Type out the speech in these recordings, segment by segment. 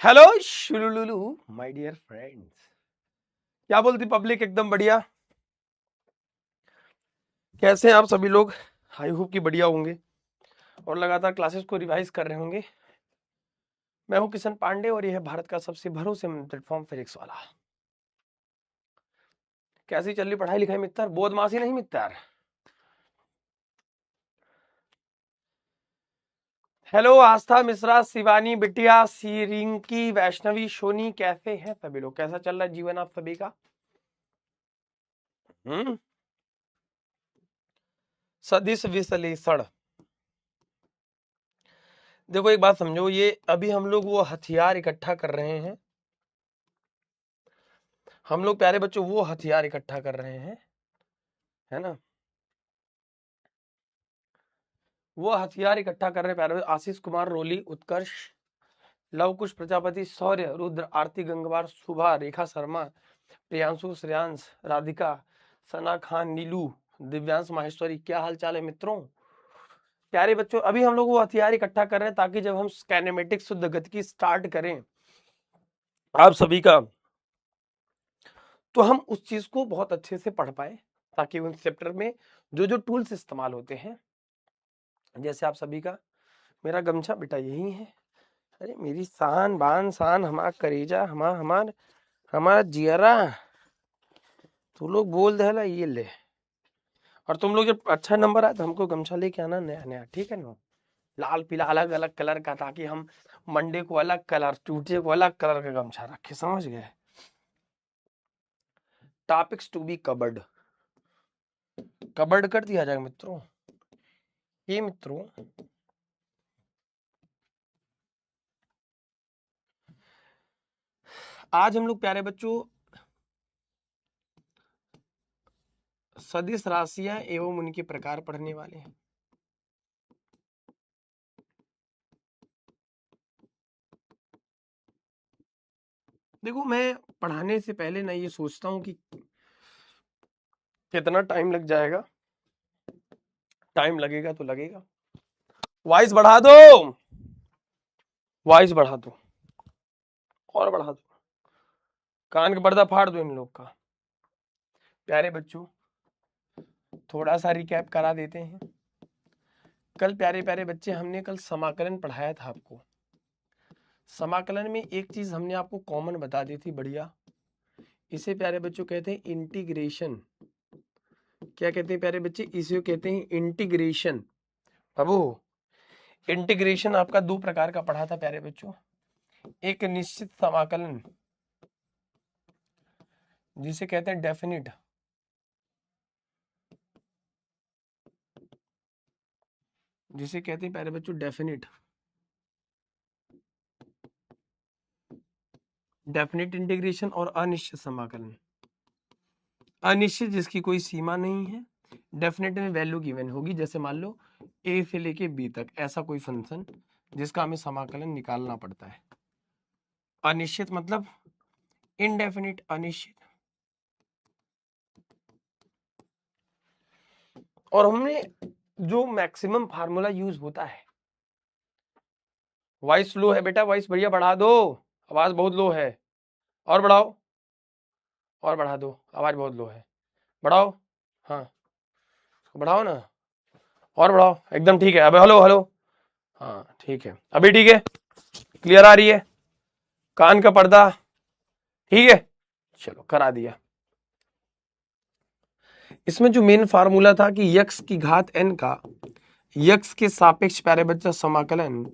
Hello शुलुलुलु my dear friends, क्या बोलती public? एकदम बढ़िया। कैसे हैं आप सभी लोग? आई होप कि बढ़िया होंगे और लगातार क्लासेस को रिवाइज कर रहे होंगे। मैं हूं किशन पांडे और यह है भारत का सबसे भरोसेमंद प्लेटफॉर्म फिजिक्स वाला। कैसी चल रही पढ़ाई लिखाई मित्र? बोधमासी नहीं मित्र। हेलो आस्था मिश्रा, शिवानी, बिटिया, रिंकी, वैष्णवी, सोनी, कैसे हैं सभी लोग? कैसा चल रहा है जीवन आप सभी का? सदिश विश्लेषण। देखो एक बात समझो, ये अभी हम लोग वो हथियार इकट्ठा कर रहे हैं। हम लोग प्यारे बच्चों वो हथियार इकट्ठा कर रहे हैं, है ना? वो हथियार इकट्ठा कर रहे हैं प्यारे बच्चों। आशीष कुमार, रोली, उत्कर्ष, लव कुश प्रजापति, शौर्य, रुद्र, आरती गंगवार, शुभा, रेखा शर्मा, प्रियांशु, श्रेयांश, राधिका, सना खान, नीलू, दिव्यांश माहेश्वरी, क्या हाल चाल है मित्रों? प्यारे बच्चों अभी हम लोग वो हथियार इकट्ठा कर रहे हैं ताकि जब हम कैनेमेटिक शुद्ध गति की स्टार्ट करें आप सभी का, तो हम उस चीज को बहुत अच्छे से पढ़ पाए, ताकि उन चैप्टर में जो जो टूल्स इस्तेमाल होते हैं, जैसे आप सभी का मेरा गमछा बेटा यही है। अरे मेरी शान बान शान, हमारा करेजा, हमारा जियरा, तू लोग बोल दे ये ले। और तुम लोग जब अच्छा नंबर आए तो हमको गमछा लेके आना नया नया, ठीक है ना? लाल पीला अलग अलग कलर का, ताकि हम मंडे को अलग कलर, ट्यूसडे को अलग कलर का गमछा रखे, समझ गए? Topics to be covered, covered कर दिया जाएगा मित्रों। ये मित्रों आज हम लोग प्यारे बच्चों सदिश राशियां एवं उनके प्रकार पढ़ने वाले हैं। देखो मैं पढ़ाने से पहले ना ये सोचता हूँ कि कितना टाइम लग जाएगा। टाइम लगेगा तो लगेगा। वॉइस बढ़ा दो, वॉइस बढ़ा दो और बढ़ा दो, कान का पर्दा फाड़ दो इन लोग का। प्यारे बच्चों थोड़ा सा रिकैप करा देते हैं। कल प्यारे प्यारे बच्चे हमने कल समाकलन पढ़ाया था आपको। समाकलन में एक चीज हमने आपको कॉमन बता दी थी, बढ़िया। इसे प्यारे बच्चों कहते हैं इंटीग्रेशन। क्या कहते हैं प्यारे बच्चे? इसे कहते हैं इंटीग्रेशन। बाबू इंटीग्रेशन आपका दो प्रकार का पढ़ा था प्यारे बच्चों। एक निश्चित समाकलन जिसे कहते हैं डेफिनिट, जिसे कहते हैं प्यारे बच्चों डेफिनिट, डेफिनिट इंटीग्रेशन। और अनिश्चित समाकलन, अनिश्चित जिसकी कोई सीमा नहीं है, डेफिनेट में वैल्यू गिवन होगी। जैसे मान लो ए से लेके बी तक ऐसा कोई फंक्शन जिसका हमें समाकलन निकालना पड़ता है। अनिश्चित मतलब इनडेफिनिट, अनिश्चित। और हमने जो मैक्सिमम फार्मूला यूज होता है, वॉइस लो है बेटा, वॉइस बढ़िया बढ़ा दो, आवाज बहुत लो है। और बढ़ाओ, और बढ़ा दो, आवाज बहुत लो है, बढ़ाओ। हाँ बढ़ाओ ना, और बढ़ाओ, एकदम ठीक है। अब हेलो हेलो, हाँ ठीक है, अभी ठीक है, क्लियर आ रही है? कान का पर्दा ठीक है, चलो करा दिया। इसमें जो मेन फार्मूला था कि यक्स की घात n का यक्स के सापेक्ष प्यारे बच्चा समाकलन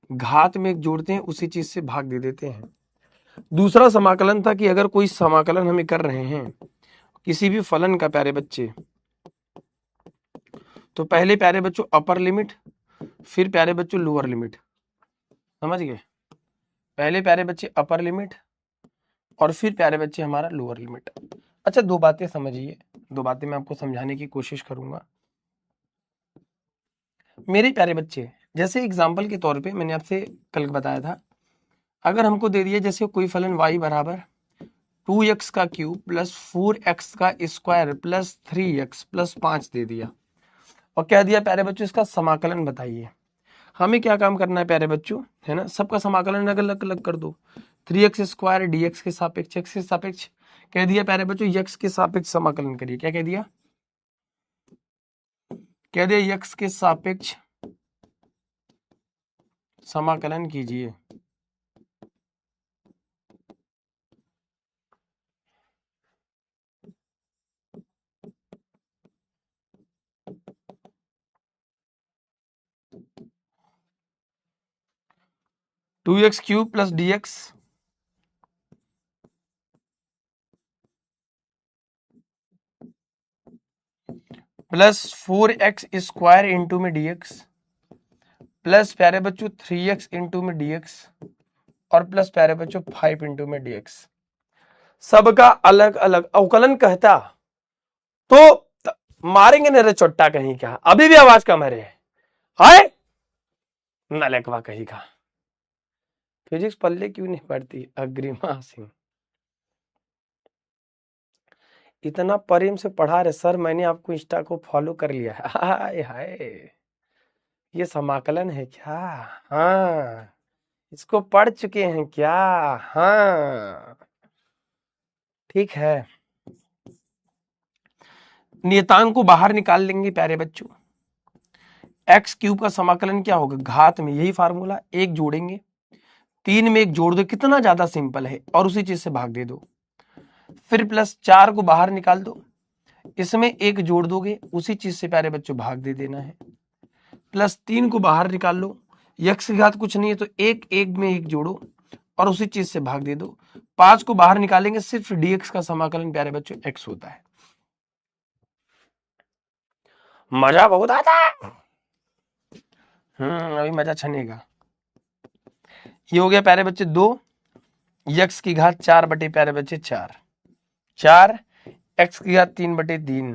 घात में जोड़ते हैं, उसी चीज से भाग दे देते हैं। दूसरा समाकलन था कि अगर कोई समाकलन हमें कर रहे हैं किसी भी फलन का प्यारे बच्चे, तो पहले प्यारे बच्चों अपर लिमिट, फिर प्यारे बच्चों लोअर लिमिट, समझ गए? पहले प्यारे बच्चे अपर लिमिट और फिर प्यारे बच्चे हमारा लोअर लिमिट। अच्छा दो बातें समझिए, दो बातें मैं आपको समझाने की कोशिश करूंगा मेरे प्यारे बच्चे। जैसे एग्जाम्पल के तौर पे मैंने आपसे कल बताया था, अगर हमको दे दिया जैसे कोई फलन y बराबर 2x का क्यूब प्लस 4x का स्क्वायर प्लस 3x प्लस 5 दे दिया और कह दिया प्यारे बच्चों इसका समाकलन बताइए। हमें क्या काम करना है प्यारे बच्चों, है ना, सबका समाकलन अलग अलग कर दो। 3x स्क्वायर dx के सापेक्ष x के सापेक्ष कह दिया प्यारे बच्चों, x के सापेक्ष समाकलन करिए। क्या कह दिया? कह दिया x के सापेक्ष समाकलन कीजिए। Two x cube plus dx plus 4x square into में dx प्लस प्यारे बच्चों 3x इंटू में dx और प्लस प्यारे बच्चों 5 इंटू में dx। सबका अलग अलग अवकलन कहता तो मारेंगे न रे चोट्टा कहीं का, अभी भी आवाज कम है रे, हाय नलकवा कहीं का। फिजिक्स पल्ले क्यों नहीं पड़ती? अग्रिमा सिंह इतना प्रेम से पढ़ा रहे सर, मैंने आपको इंस्टा को फॉलो कर लिया है। हाय हाय, ये समाकलन है क्या? हाँ, इसको पढ़ चुके हैं क्या? हाँ ठीक है। नियतांक को बाहर निकाल लेंगे प्यारे बच्चों। एक्स क्यूब का समाकलन क्या होगा? घात में यही फार्मूला, एक जोड़ेंगे, 3 में एक जोड़ दो, कितना ज्यादा सिंपल है, और उसी चीज से भाग दे दो। फिर प्लस 4 को बाहर निकाल दो, इसमें एक जोड़ दोगे, उसी चीज से प्यारे बच्चों भाग दे देना है। प्लस 3 को बाहर निकाल लो, यक्स की घात कुछ नहीं है तो एक एक में एक जोड़ो और उसी चीज से भाग दे दो। 5 को बाहर निकालेंगे, सिर्फ dx का समाकलन प्यारे बच्चों x होता है। मजा बहुत आता है। अभी मजा छनेगा। ये हो गया प्यारे बच्चे 2, यक्स की घात 4 बटे प्यारे बच्चे 4, 4 एक्स की घात 3 बटे 3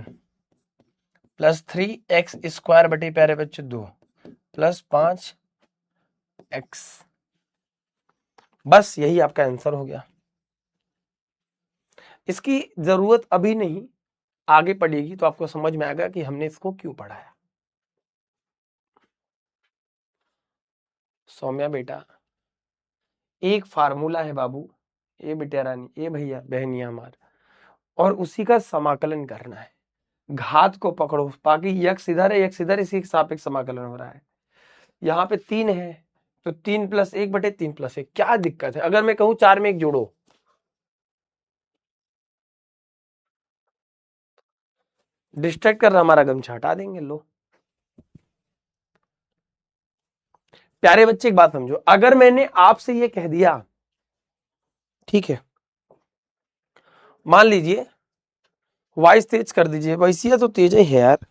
प्लस 3 एक्स स्क्वायर बटे प्यारे बच्चे 2 प्लस 5 एक्स। बस यही आपका आंसर हो गया। इसकी जरूरत अभी नहीं, आगे पढ़ेगी तो आपको समझ में आएगा कि हमने इसको क्यों पढ़ाया। सौम्या बेटा, एक फार्मूला है बाबू, ये बेटा रानी, ये भैया बहनिया हमार, और उसी का समाकलन करना है। घात को पकड़ो, बाकी यक्स इधर है, यक्स इधर, इसी के सापेक्ष समाकलन हो रहा है। यहाँ पे 3 है तो 3 प्लस 1 बटे 3 प्लस 1, क्या दिक्कत है? अगर मैं कहूं 4 में 1 जोड़ो, डिस्ट्रैक्ट कर रहा हमारा गमछा, हटा देंगे। लो प्यारे बच्चे एक बात समझो, अगर मैंने आपसे ये कह दिया, ठीक है, मान लीजिए वॉइस तेज कर दीजिए, वैसी तो तेज है यार।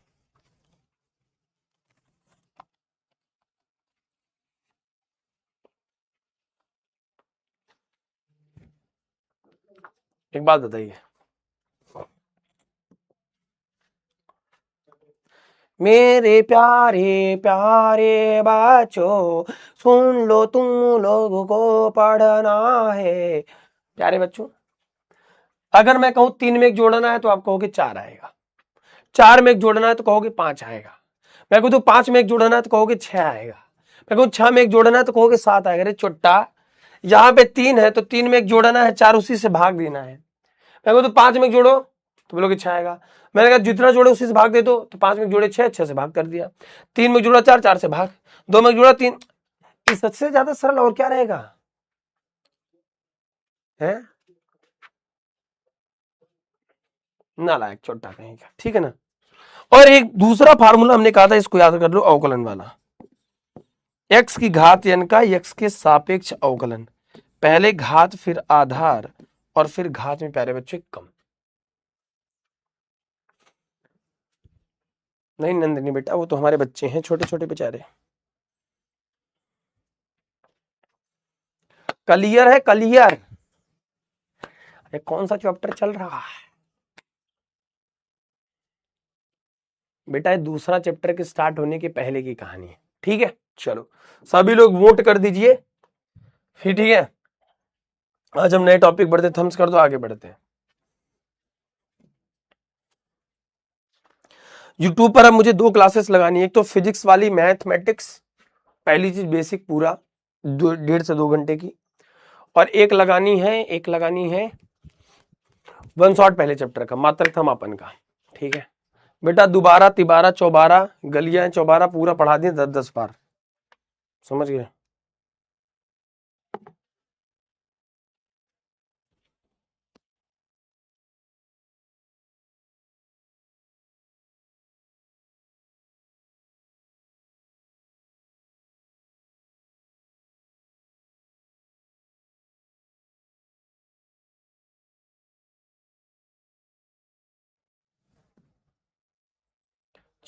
एक बात बताइए, मेरे प्यारे प्यारे बच्चों सुन लो, तुम लोगों को पढ़ना है। प्यारे बच्चों, अगर मैं कहूं 3 में 1 जोड़ना है तो आप कहोगे 4 आएगा, 4 में 1 जोड़ना है तो कहोगे 5 आएगा, मैं कहूं तो 5 में 1 जोड़ना है तो कहोगे 6 आएगा, मैं कहूं 6 में 1 जोड़ना है तो कहोगे 7 आएगा। अरे चुट्टा, यहाँ पे 3 है तो 3 में 1 जोड़ना है, 4 उसी से भाग देना है। मैं कहूं तो 5 में 1 जोड़ो तो बोलोगे 6 आएगा, मैंने कहा जितना जोड़े उसी से भाग दे दो, तो 5 में 1 जोड़े 6, 6 से भाग कर दिया। 3 में 1 जोड़ा 4, 4 से भाग, 2 में 1 जोड़ा 3। इससे ज्यादा सरल और क्या रहेगा? है नालायक चोट्टा कहीं का, ठीक है ना। और एक दूसरा फार्मूला हमने कहा था, इसको याद कर लो, अवकलन वाला। x की घात n का x के सापेक्ष अवकलन, पहले घात फिर आधार और फिर घात में प्यारे बच्चे कम। नहीं नंदिनी बेटा, वो तो हमारे बच्चे हैं छोटे छोटे बेचारे। क्लियर है? क्लियर? अरे कौन सा चैप्टर चल रहा है बेटा? ये दूसरा चैप्टर के स्टार्ट होने के पहले की कहानी है, ठीक है। चलो सभी लोग वोट कर दीजिए फिर, ठीक है। आज हम नए टॉपिक बढ़ते, थम्स कर दो, आगे बढ़ते हैं। यूट्यूब पर अब मुझे 2 क्लासेस लगानी है, एक तो फिजिक्स वाली मैथमेटिक्स पहली चीज बेसिक पूरा 1.5 से 2 घंटे की, और एक लगानी है वन शॉट पहले चैप्टर का, मात्रक था मापन का। ठीक है बेटा, दोबारा तिबारा चौबारा गलियां चौबारा पूरा पढ़ा दिए 10-10 बार, समझ गए।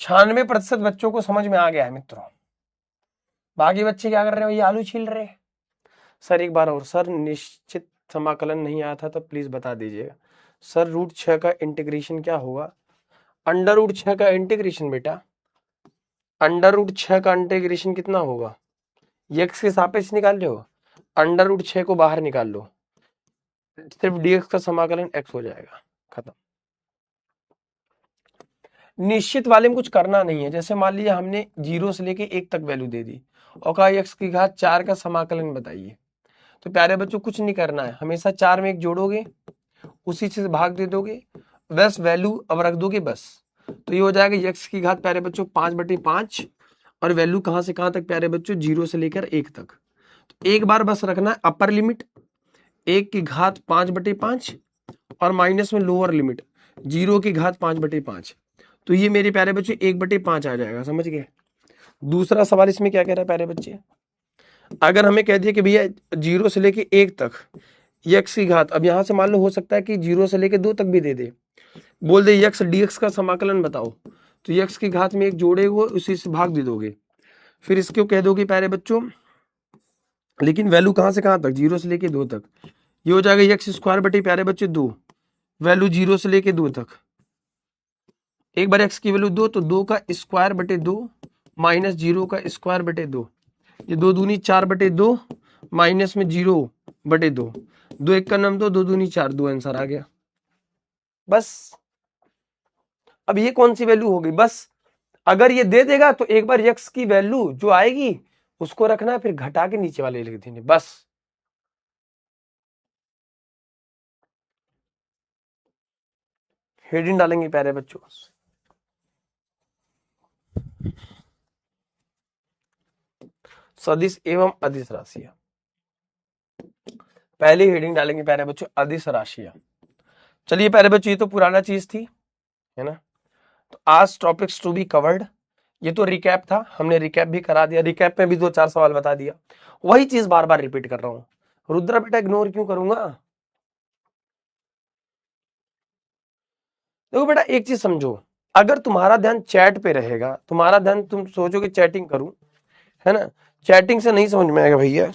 % 96 बच्चों को समझ में आ गया है मित्रों। बाकी बच्चे क्या कर रहे हैं, ये आलू छील रहे हैं। सर एक बार और, सर निश्चित समाकलन नहीं आया था तो प्लीज बता दीजिएगा। सर √6 का इंटीग्रेशन क्या होगा? अंडर √6 का इंटीग्रेशन बेटा, अंडर √6 का इंटीग्रेशन कितना होगा? एक्स के सापेक्ष निकाल लो, अंडर √6 को बाहर निकाल लो, सिर्फ डीएक्स का समाकलन एक्स हो जाएगा, खत्म। निश्चित वाले में कुछ करना नहीं है। जैसे मान लिया हमने 0 से लेके 1 तक वैल्यू दे दी और कहा x⁴ का समाकलन बताइए, तो प्यारे बच्चों कुछ नहीं करना है, हमेशा 4 में 1 जोड़ोगे, उसी से भाग दे दोगे, बस वैल्यू अब रख दोगे बस। तो ये हो जाएगा x⁴ प्यारे बच्चों 5/5, और वैल्यू कहां से कहां तक प्यारे बच्चों? 0 से लेकर 1 तक। तो एक बार बस रखना है अपर लिमिट 1⁵ 5/5 और माइनस में लोअर लिमिट 0⁵ 5/5। तो ये मेरे प्यारे बच्चे 1/5 आ जाएगा, समझ गए। दूसरा सवाल इसमें क्या कह रहा है प्यारे बच्चे, अगर हमें कह दिया कि भैया 0 से लेके 1 तक x⁵, अब यहां से मान लो हो सकता है कि 0 से लेके 2 तक भी दे दे, बोल दे x dx का समाकलन बताओ, तो x⁵ में 1 जोड़े हुए उसी से भाग दे दोगे, फिर इसको कह दोगे प्यारे बच्चों, लेकिन वैल्यू कहां से कहां तक? 0 से लेके 2 तक। ये हो जाएगा x² बटे प्यारे बच्चे 2, वैल्यू 0 से लेके 2 तक। एक बार x की वैल्यू 2, तो 2 का स्क्वायर बटे 2 माइनस 0 का स्क्वायर बटे 2, ये 2 दूनी 4/2 माइनस में 0/2, 2 1 का नाम 2, 2 दूनी 4, 2 आंसर आ गया बस। अब ये कौन सी वैल्यू हो गई? बस अगर ये दे देगा तो एक बार x की वैल्यू जो आएगी उसको रखना है, फिर घटा के नीचे वाले लिख देंगे बस। हेडिंग डालेंगे प्यारे बच्चों, सदिश एवं अदिश राशियां। पहली हेडिंग डालेंगे प्यारे बच्चों अदिश राशियां। चलिए प्यारे बच्चों, ये तो पुराना चीज थी, है ना। तो आज टॉपिक्स टू बी कवर्ड, ये तो रिकैप था, हमने रिकैप भी करा दिया, रिकैप में भी 2-4 सवाल बता दिया, वही चीज बार बार रिपीट कर रहा हूं। रुद्रा बेटा इग्नोर क्यों करूंगा? देखो बेटा एक चीज समझो, अगर तुम्हारा ध्यान चैट पे रहेगा, तुम्हारा ध्यान तुम सोचोगे चैटिंग करूं, है ना, चैटिंग से नहीं समझ में आएगा भैया।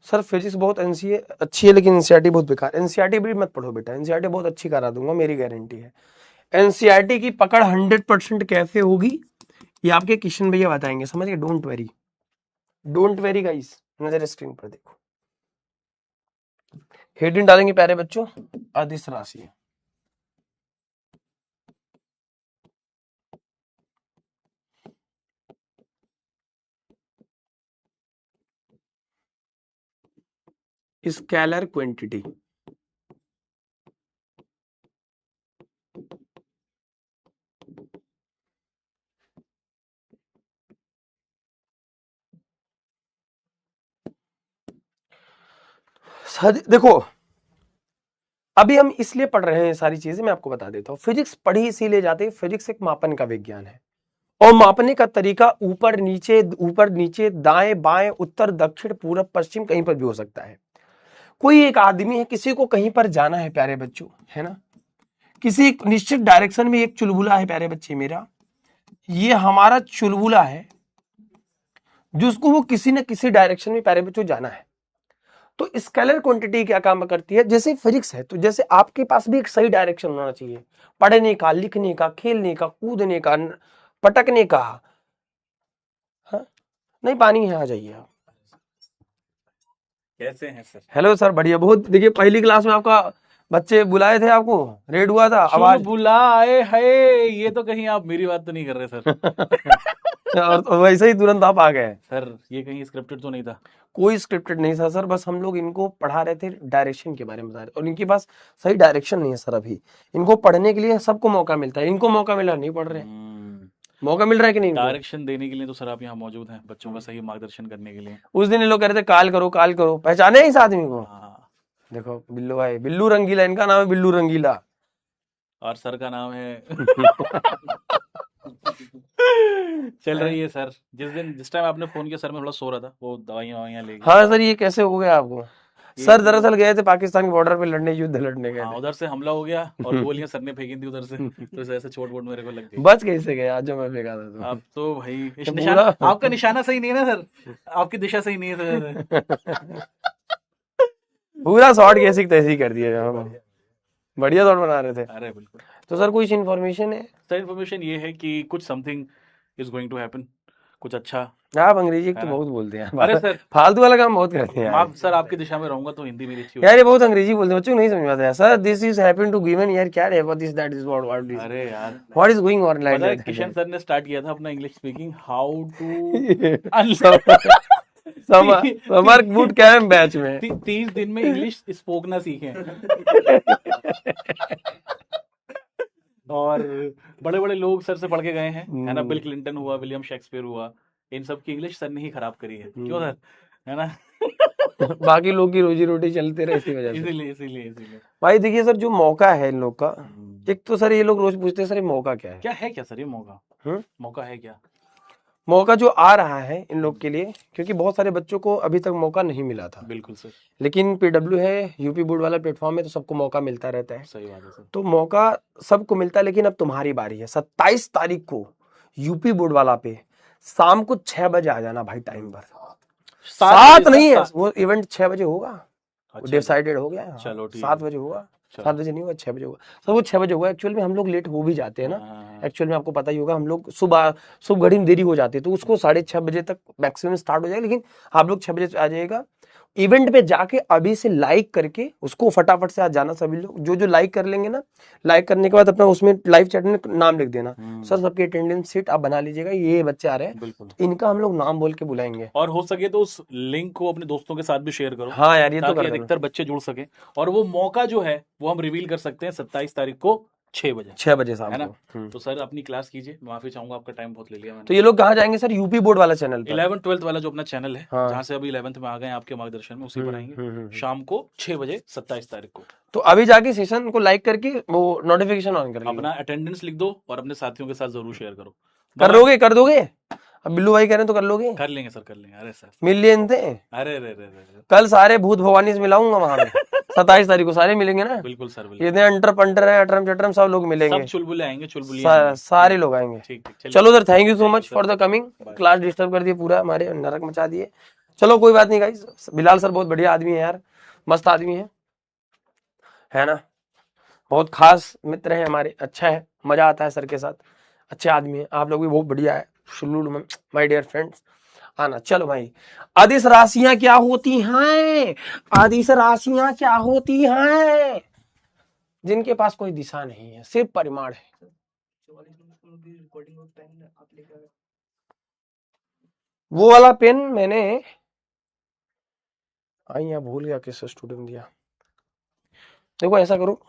सर फिजिक्स बहुत एनसीए अच्छी है लेकिन एनसीईआरटी बहुत बेकार। एनसीईआरटी भी मत पढ़ो बेटा, एनसीईआरटी बहुत अच्छी करा दूंगा, मेरी गारंटी है। एनसीईआरटी की पकड़ 100% कैसे होगी ये आपके किशन भैया बताएंगे, समझ गए। Don't very, don't very guys, नजर स्क्रीन पर देखो। हेडिंग डालेंगे प्यारे बच्चों अदिश राशि। स्केलर क्वांटिटी, देखो अभी हम इसलिए पढ़ रहे हैं ये सारी चीजें, मैं आपको बता देता हूँ। फिजिक्स पढ़ी इसीलिए जाते हैं, फिजिक्स एक मापन का विज्ञान है और मापने का तरीका ऊपर नीचे दाएं बाएं उत्तर दक्षिण पूरब पश्चिम कहीं पर भी हो सकता है। कोई एक आदमी है, किसी को कहीं पर जाना है प्यारे बच्चों, है ना, किसी एक निश्चित डायरेक्शन में एक चुलबुला है प्यारे बच्चे मेरा, ये हमारा चुलबुला है जिसको वो किसी न किसी डायरेक्शन में प्यारे बच्चों जाना है। तो स्केलर क्वांटिटी क्या काम करती है, जैसे फिजिक्स है तो जैसे आपके पास भी एक सही डायरेक्शन होना चाहिए, पढ़ने का, लिखने का, खेलने का, कूदने का, पटकने का। हाँ? नहीं पानी है, आ जाइए आप। कैसे हैं सर? हेलो सर, बढ़िया बहुत। देखिए पहली क्लास में आपका बच्चे बुलाए थे, आपको रेड हुआ था आवाज। बुलाए है, ये तो कहीं आप मेरी बात तो नहीं कर रहे सर? और वैसे ही तुरंत आप आ गए। सर ये कहीं स्क्रिप्टेड तो नहीं था? कोई स्क्रिप्टेड नहीं था सर, बस हम लोग इनको पढ़ा रहे थे, डायरेक्शन के बारे में बता रहे, और इनके पास सही डायरेक्शन नहीं है सर। अभी इनको पढ़ने के लिए सबको मौका मिलता है, इनको मौका मिला नहीं, पढ़ रहे हैं। मौका मिल रहा है कि नहीं इनको? डायरेक्शन देने के लिए तो सर आप यहाँ मौजूद हैं, बच्चों का सही मार्गदर्शन करने के लिए। उस दिन ये लोग कह रहे थे काल करो काल करो, पहचाने इस आदमी को? हाँ। देखो बिल्लू भाई, बिल्लू रंगीला इनका नाम है, बिल्लू रंगीला। और सर का नाम है चल रही है सर। जिस टाइम आपने फोन किया सर, मैं थोड़ा सो रहा था, वो दवाइयाँ ववाइयाँ लेके। हाँ सर, ये कैसे हो गया आपको? सर दरअसल गए थे पाकिस्तान के बॉर्डर पे लड़ने, युद्ध लड़ने गए हाँ, थे। उधर से हमला हो गया और गोलियां सर ने फेंकी थी उधर से, तो इस वजह से चोट वोट मेरे को लग गई। बच कैसे गए आज जो मैं फेंका था तो? आप तो भाई तो पूरा आपका निशाना सही नहीं है ना सर, आपकी दिशा सही नहीं है सर। पूरा शॉर्ट कैसी तैसी कर दिया हम। बढ़िया दौड़ बना रहे थे। अरे बिल्कुल। तो सर कुछ इन्फॉर्मेशन है? सर इन्फॉर्मेशन ये है कि कुछ something is going to happen, कुछ अच्छा। आप अंग्रेजी है तो ना? बहुत बोलते हैं अरे सर, फालतू वाला काम बहुत करते हैं यार। सर आपकी दिशा में रहूंगा तो हिंदी मेरी अच्छी यार होगी। ये बहुत अंग्रेजी बोलते हैं, बच्चों को नहीं समझ में आता है। Sir this is happen to given, यार क्या है, what this that is what is, अरे यार, what is going on like पता है दैट। किशन सर ने स्टार्ट किया था अपना English speaking, how summer boot camp batch में 30 दिन में इंग्लिश स्पोकना सीखे। और बड़े बड़े लोग सर से पढ़ के गए हैं, है ना, बिल क्लिंटन हुआ, विलियम शेक्सपियर हुआ, इन सब की इंग्लिश सर ने ही खराब करी है। क्यों सर, है ना? बाकी लोग की रोजी रोटी चलते रहे इसी वजह से। इसीलिए भाई देखिए सर, जो मौका है इन लोग का, एक तो सर ये लोग रोज पूछते हैं सर ये मौका क्या है, क्या सर ये मौका? मौका है क्या? मौका जो आ रहा है इन लोग के लिए, क्योंकि बहुत सारे बच्चों को अभी तक मौका नहीं मिला था। बिल्कुल सर। लेकिन पीडब्ल्यू है, यूपी बोर्ड वाला प्लेटफॉर्म है, तो सबको मौका मिलता रहता है। सही बात है सर। तो मौका सबको मिलता है, लेकिन अब तुम्हारी बारी है। 27 तारीख को यूपी बोर्ड वाला पे शाम को 6 बजे आ जाना भाई, टाइम पर। 7 नहीं है वो इवेंट, 6 बजे होगा, डिसाइडेड हो गया। चलो 7 बजे होगा, 7 बजे नहीं होगा, 6 बजे होगा सर। वो 6 बजे होगा। एक्चुअल में हम लोग लेट हो भी जाते हैं ना, एक्चुअल में आपको पता ही होगा, हम लोग सुबह घड़ी में देरी हो जाती है, तो उसको 6:30 बजे तक मैक्सिमम स्टार्ट हो जाएगा। लेकिन आप लोग 6 बजे आ जाइएगा। इवेंट पे जाके अभी से लाइक करके उसको फटाफट से आज जाना सभी लोग, जो लाइक कर लेंगे ना, लाइक करने के बाद अपना उसमें लाइव चैट में नाम लिख देना। सर सबकी अटेंडेंस सीट आप बना लीजिएगा, ये बच्चे आ रहे हैं, तो इनका हम लोग नाम बोल के बुलाएंगे। और हो सके तो उस लिंक को अपने दोस्तों के साथ भी शेयर करो। हाँ यार, ये तो ताकि अधिकतर बच्चे जुड़ सके। और वो मौका जो है वो हम रिवील कर सकते हैं 27 तारीख को 6 बजे शाम है ना? को। तो सर अपनी क्लास कीजिए, माफी चाहूंगा आपका टाइम बहुत ले लिया मैंने। तो ये लोग कहाँ जाएंगे सर? यूपी बोर्ड वाला चैनल पर, 11th 12th वाला जो अपना चैनल है, हाँ। जहाँ से अभी 11th में आ गए आपके मार्गदर्शन में, उसी पर आएंगे शाम को 6 बजे 27 तारीख को। तो अभी जाके सेशन को लाइक करके वो नोटिफिकेशन ऑन कर लीजिए, अपना अटेंडेंस लिख दो और अपने साथियों के साथ जरूर शेयर करो। कर दोगे? अब बिल्लू भाई कह रहे हैं तो कर लोगे? कर लेंगे सर, कर लेंगे। अरे सर मिल लिए थे। अरे कल सारे भूत भवानी से मिलाऊंगा वहां पे 27 तारीख को सारे मिलेंगे ना। बिल्कुल सर, ये अंटर पंटर है, अटरम चटरम सब लोग मिलेंगे, सब चुलबुले आएंगे, सारे लोग आएंगे। ठीक। चलो sir, thank you so much for the coming. Class disturb कर दिए, पूरा हमारे नरक मचा दिए। चलो कोई बात नहीं गाइस, बिलाल सर बहुत बढ़िया आदमी है यार, मस्त आदमी है ना, बहुत खास मित्र है हमारे, अच्छा है, मजा आता है सर के साथ, अच्छे आदमी है। आप लोग भी बहुत बढ़िया है, शुल्लू माय डियर फ्रेंड्स, आना। चलो भाई, अदिश राशियां क्या होती हैं? अदिश राशियां क्या होती हैं? जिनके पास कोई दिशा नहीं है, सिर्फ परिमाण है। वो वाला पेन मैंने यहाँ भूल गया, किस स्टूडेंट दिया। देखो ऐसा करो,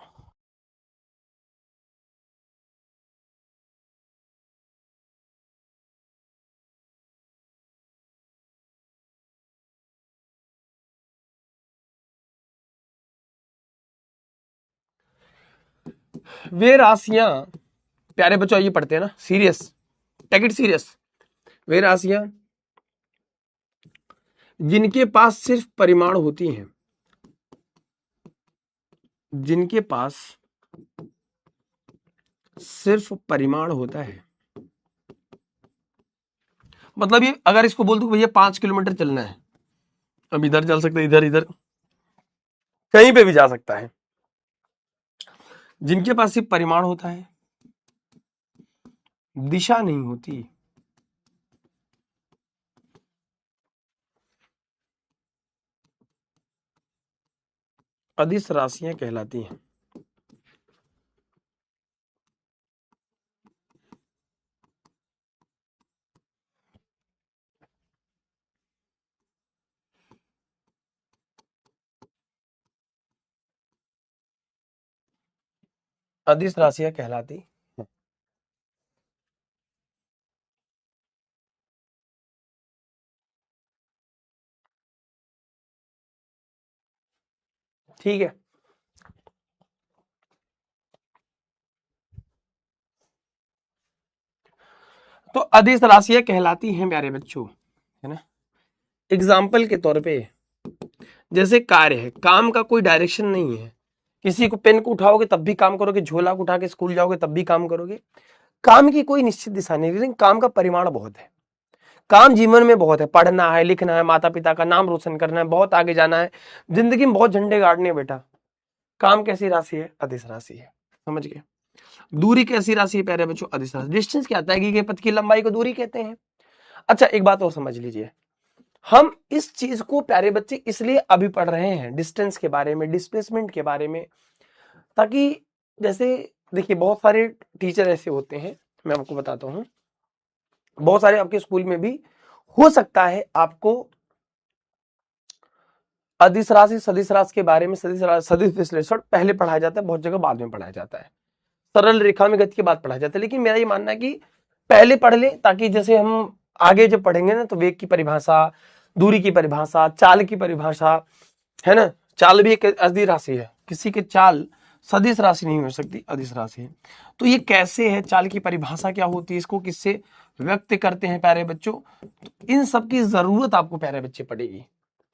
वे राशियां, प्यारे बच्चों ये पढ़ते हैं ना, सीरियस, टेक इट सीरियस। वे राशियां जिनके पास सिर्फ परिमाण होती हैं, जिनके पास सिर्फ परिमाण होता है, मतलब ये अगर इसको बोल दूं भैया 5 किलोमीटर चलना है, अब इधर चल सकते, इधर इधर कहीं पे भी जा सकता है, जिनके पास सिर्फ परिमाण होता है, दिशा नहीं होती, अदिश राशियां कहलाती हैं। अदिश राशियां कहलाती हैं। ठीक है, तो अदिश राशियां कहलाती हैं प्यारे बच्चों, है ना। एग्जाम्पल के तौर पे जैसे कार्य है, काम का कोई डायरेक्शन नहीं है, किसी को पेन को उठाओगे तब भी काम करोगे, झोला को उठा के स्कूल जाओगे तब भी काम करोगे, काम की कोई निश्चित दिशा नहीं, लेकिन काम का परिमाण बहुत है, काम जीवन में बहुत है, पढ़ना है, लिखना है, माता पिता का नाम रोशन करना है, बहुत आगे जाना है, जिंदगी में बहुत झंडे गाड़ने हैं बेटा। काम कैसी राशि है? अदिश राशि है, समझ गए। दूरी कैसी राशि है प्यारे बच्चों? अदिश राशि। डिस्टेंस क्या आता है कि पथ की लंबाई को दूरी कहते हैं। अच्छा एक बात और समझ लीजिए, हम इस चीज को प्यारे बच्चे इसलिए अभी पढ़ रहे हैं डिस्टेंस के बारे में, डिस्प्लेसमेंट के बारे में, ताकि जैसे देखिए बहुत सारे टीचर ऐसे होते हैं, मैं आपको बताता हूं, बहुत सारे आपके स्कूल में भी हो सकता है आपको अदिश राशि सदिश राशि के बारे में, सदिश विश्लेषण पहले पढ़ाया जाता है, बहुत जगह बाद में पढ़ाया जाता है, सरल रेखा में गति के बाद पढ़ाया जाता है, लेकिन मेरा ये मानना है कि पहले पढ़ ले, ताकि जैसे हम आगे जब पढ़ेंगे ना तो वेग की परिभाषा, दूरी की परिभाषा, चाल की परिभाषा, है ना, चाल भी एक अदिश राशि है, किसी के चाल सदिश राशि नहीं हो सकती, अदिश राशि है। तो ये कैसे है, चाल की परिभाषा क्या होती है, इसको किससे व्यक्त करते हैं प्यारे बच्चों, तो इन सब की जरूरत आपको प्यारे बच्चे पड़ेगी,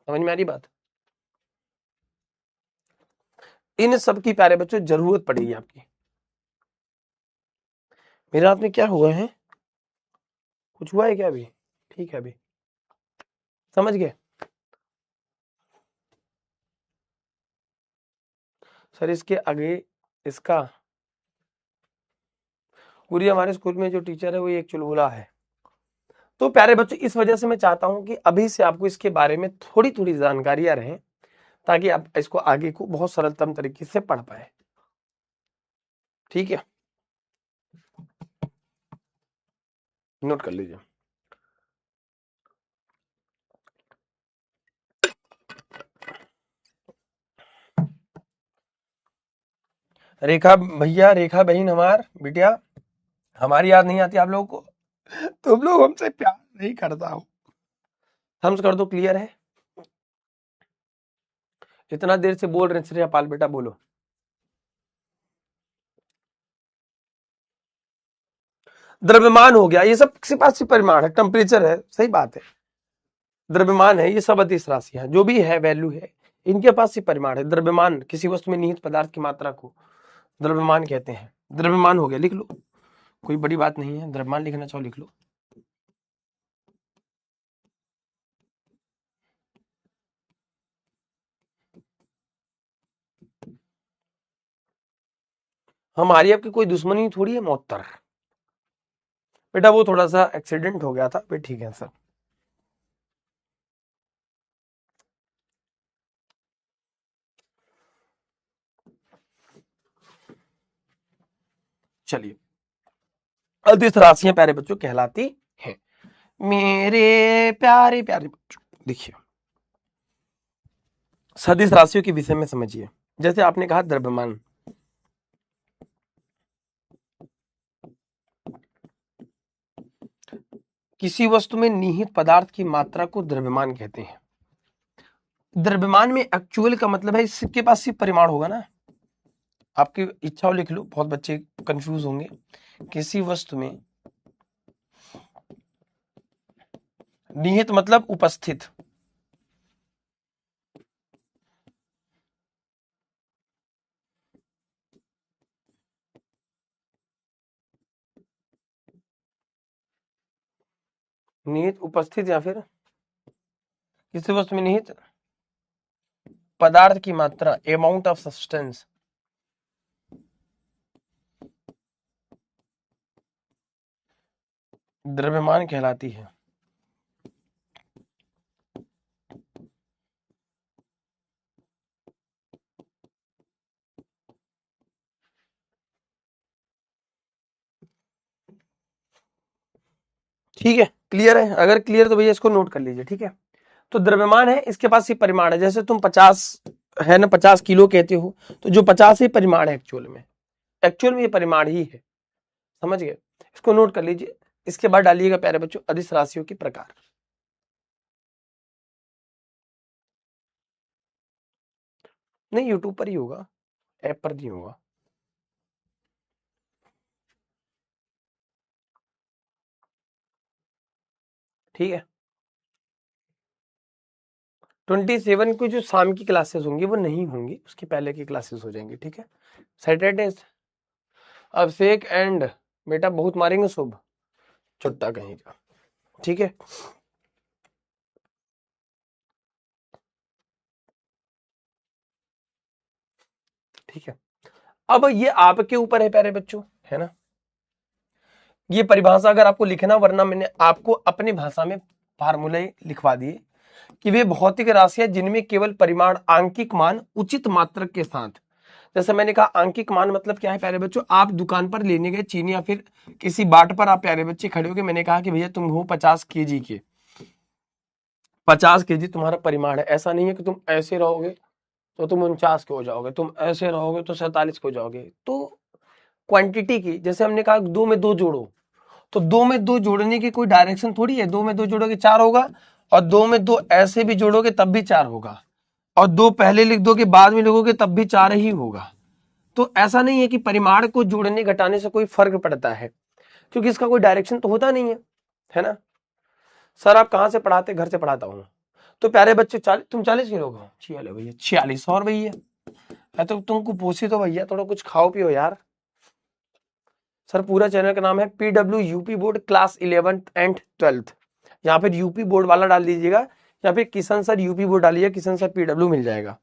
समझ में आ रही बात, इन सब की प्यारे बच्चों जरूरत पड़ेगी आपकी। मेरे हाथ में क्या हुआ है, कुछ हुआ है क्या अभी? ठीक है, अभी समझ गए सर। इसके आगे इसका पूरी हमारे स्कूल में जो टीचर है वो एक चुलबुला है। तो प्यारे बच्चों इस वजह से मैं चाहता हूं कि अभी से आपको इसके बारे में थोड़ी थोड़ी जानकारियां रहें, ताकि आप इसको आगे को बहुत सरलतम तरीके से पढ़ पाए, ठीक है, नोट कर लीजिए। रेखा भैया, रेखा बहन, हमार बिटिया, हमारी याद नहीं आती आप लोगों को, तुम लोग हमसे प्यार नहीं करता हो, थम्स कर दो, क्लियर है। इतना देर से बोल रहे हैं श्रेया पाल, बेटा बोलो। द्रव्यमान हो गया, ये सब किसी पास परिमाण है, टेम्परेचर है, सही बात है, द्रव्यमान है, ये सब अदिश राशि है, जो भी है वैल्यू है, इनके पास ही परिमाण है। द्रव्यमान किसी वस्तु में निहित पदार्थ की मात्रा को द्रव्यमान कहते हैं। द्रव्यमान हो गया, लिख लो, कोई बड़ी बात नहीं है, द्रव्यमान लिखना चाहो लिख लो। हमारी आपकी कोई दुश्मनी थोड़ी है मोहत्तर, बेटा वो थोड़ा सा एक्सीडेंट हो गया था, फिर ठीक है सर। चलिए, अदिश राशियां प्यारे बच्चों कहलाती हैं। मेरे प्यारे प्यारे बच्चों देखिए, सदिश राशियों के विषय में समझिए। जैसे आपने कहा द्रव्यमान, किसी वस्तु में निहित पदार्थ की मात्रा को द्रव्यमान कहते हैं। द्रव्यमान में एक्चुअल का मतलब है इसके पास सिर्फ परिमाण होगा ना, आपकी इच्छा हो लिख लो, बहुत बच्चे कंफ्यूज होंगे। किसी वस्तु में निहित मतलब उपस्थित, निहित उपस्थित या फिर किसी वस्तु में निहित पदार्थ की मात्रा, अमाउंट ऑफ सब्सटेंस, द्रव्यमान कहलाती है। ठीक है, क्लियर है? अगर क्लियर तो भैया इसको नोट कर लीजिए, ठीक है। तो द्रव्यमान है, इसके पास ये परिमाण है। जैसे तुम 50 है ना, 50 किलो कहते हो, तो जो 50 ही परिमाण है एक्चुअल में ये परिमाण ही है। समझ गए? इसको नोट कर लीजिए। इसके बाद डालिएगा प्यारे बच्चों अदिश राशियों के प्रकार। नहीं, यूट्यूब पर ही होगा, ऐप पर नहीं होगा। ठीक है। 27 की जो शाम की क्लासेस होंगी वो नहीं होंगी, उसकी पहले की क्लासेस हो जाएंगी, ठीक है। सैटरडे अभिषेक एंड बेटा बहुत मारेंगे शुभ चुट्टा कहीं का, ठीक है। ठीक है, अब ये आपके ऊपर है प्यारे बच्चों, है ना। ये परिभाषा अगर आपको लिखना, वरना मैंने आपको अपनी भाषा में फार्मूले लिखवा दिए कि वे भौतिक राशियां जिनमें केवल परिमाण आंकिक मान उचित मात्रक के साथ, जैसे मैंने कहा आंकिक मान मतलब क्या है प्यारे बच्चों, आप दुकान पर लेने गए चीनी या फिर किसी बाट पर आप प्यारे बच्चे खड़े हो गए, मैंने कहा कि भैया तुम हो 50 केजी के, 50 केजी तुम्हारा परिमाण है। ऐसा नहीं है कि तुम ऐसे रहोगे तो तुम 49 के हो जाओगे, तुम ऐसे रहोगे तो 47 के हो जाओगे। तो क्वांटिटी की, जैसे हमने कहा दो में दो जोड़ो, तो दो में दो जोड़ने की कोई डायरेक्शन थोड़ी है, दो में दो जोड़ोगे चार होगा, और दो में दो ऐसे भी जोड़ोगे तब भी चार होगा, और दो पहले लिख दोगे बाद में लिखोगे तब भी चार ही होगा। तो ऐसा नहीं है कि परिमाण को जोड़ने घटाने से कोई फर्क पड़ता है, क्योंकि इसका कोई डायरेक्शन तो होता नहीं है ना। सर आप कहाँ से पढ़ाते? घर से पढ़ाता हूँ। तो प्यारे बच्चे तुम 40 के लोग हो? 46 भैया, 46 और भैया है तो तुमको पूछी तो भैया थोड़ा कुछ खाओ पियो यार। सर पूरा चैनल का नाम है PW UP board class 11th and 12th। यहाँ पर यूपी बोर्ड वाला डाल दीजिएगा, या फिर किशन सर यूपी बोर्ड डालिए, किशन सर पीडब्ल्यू मिल जाएगा।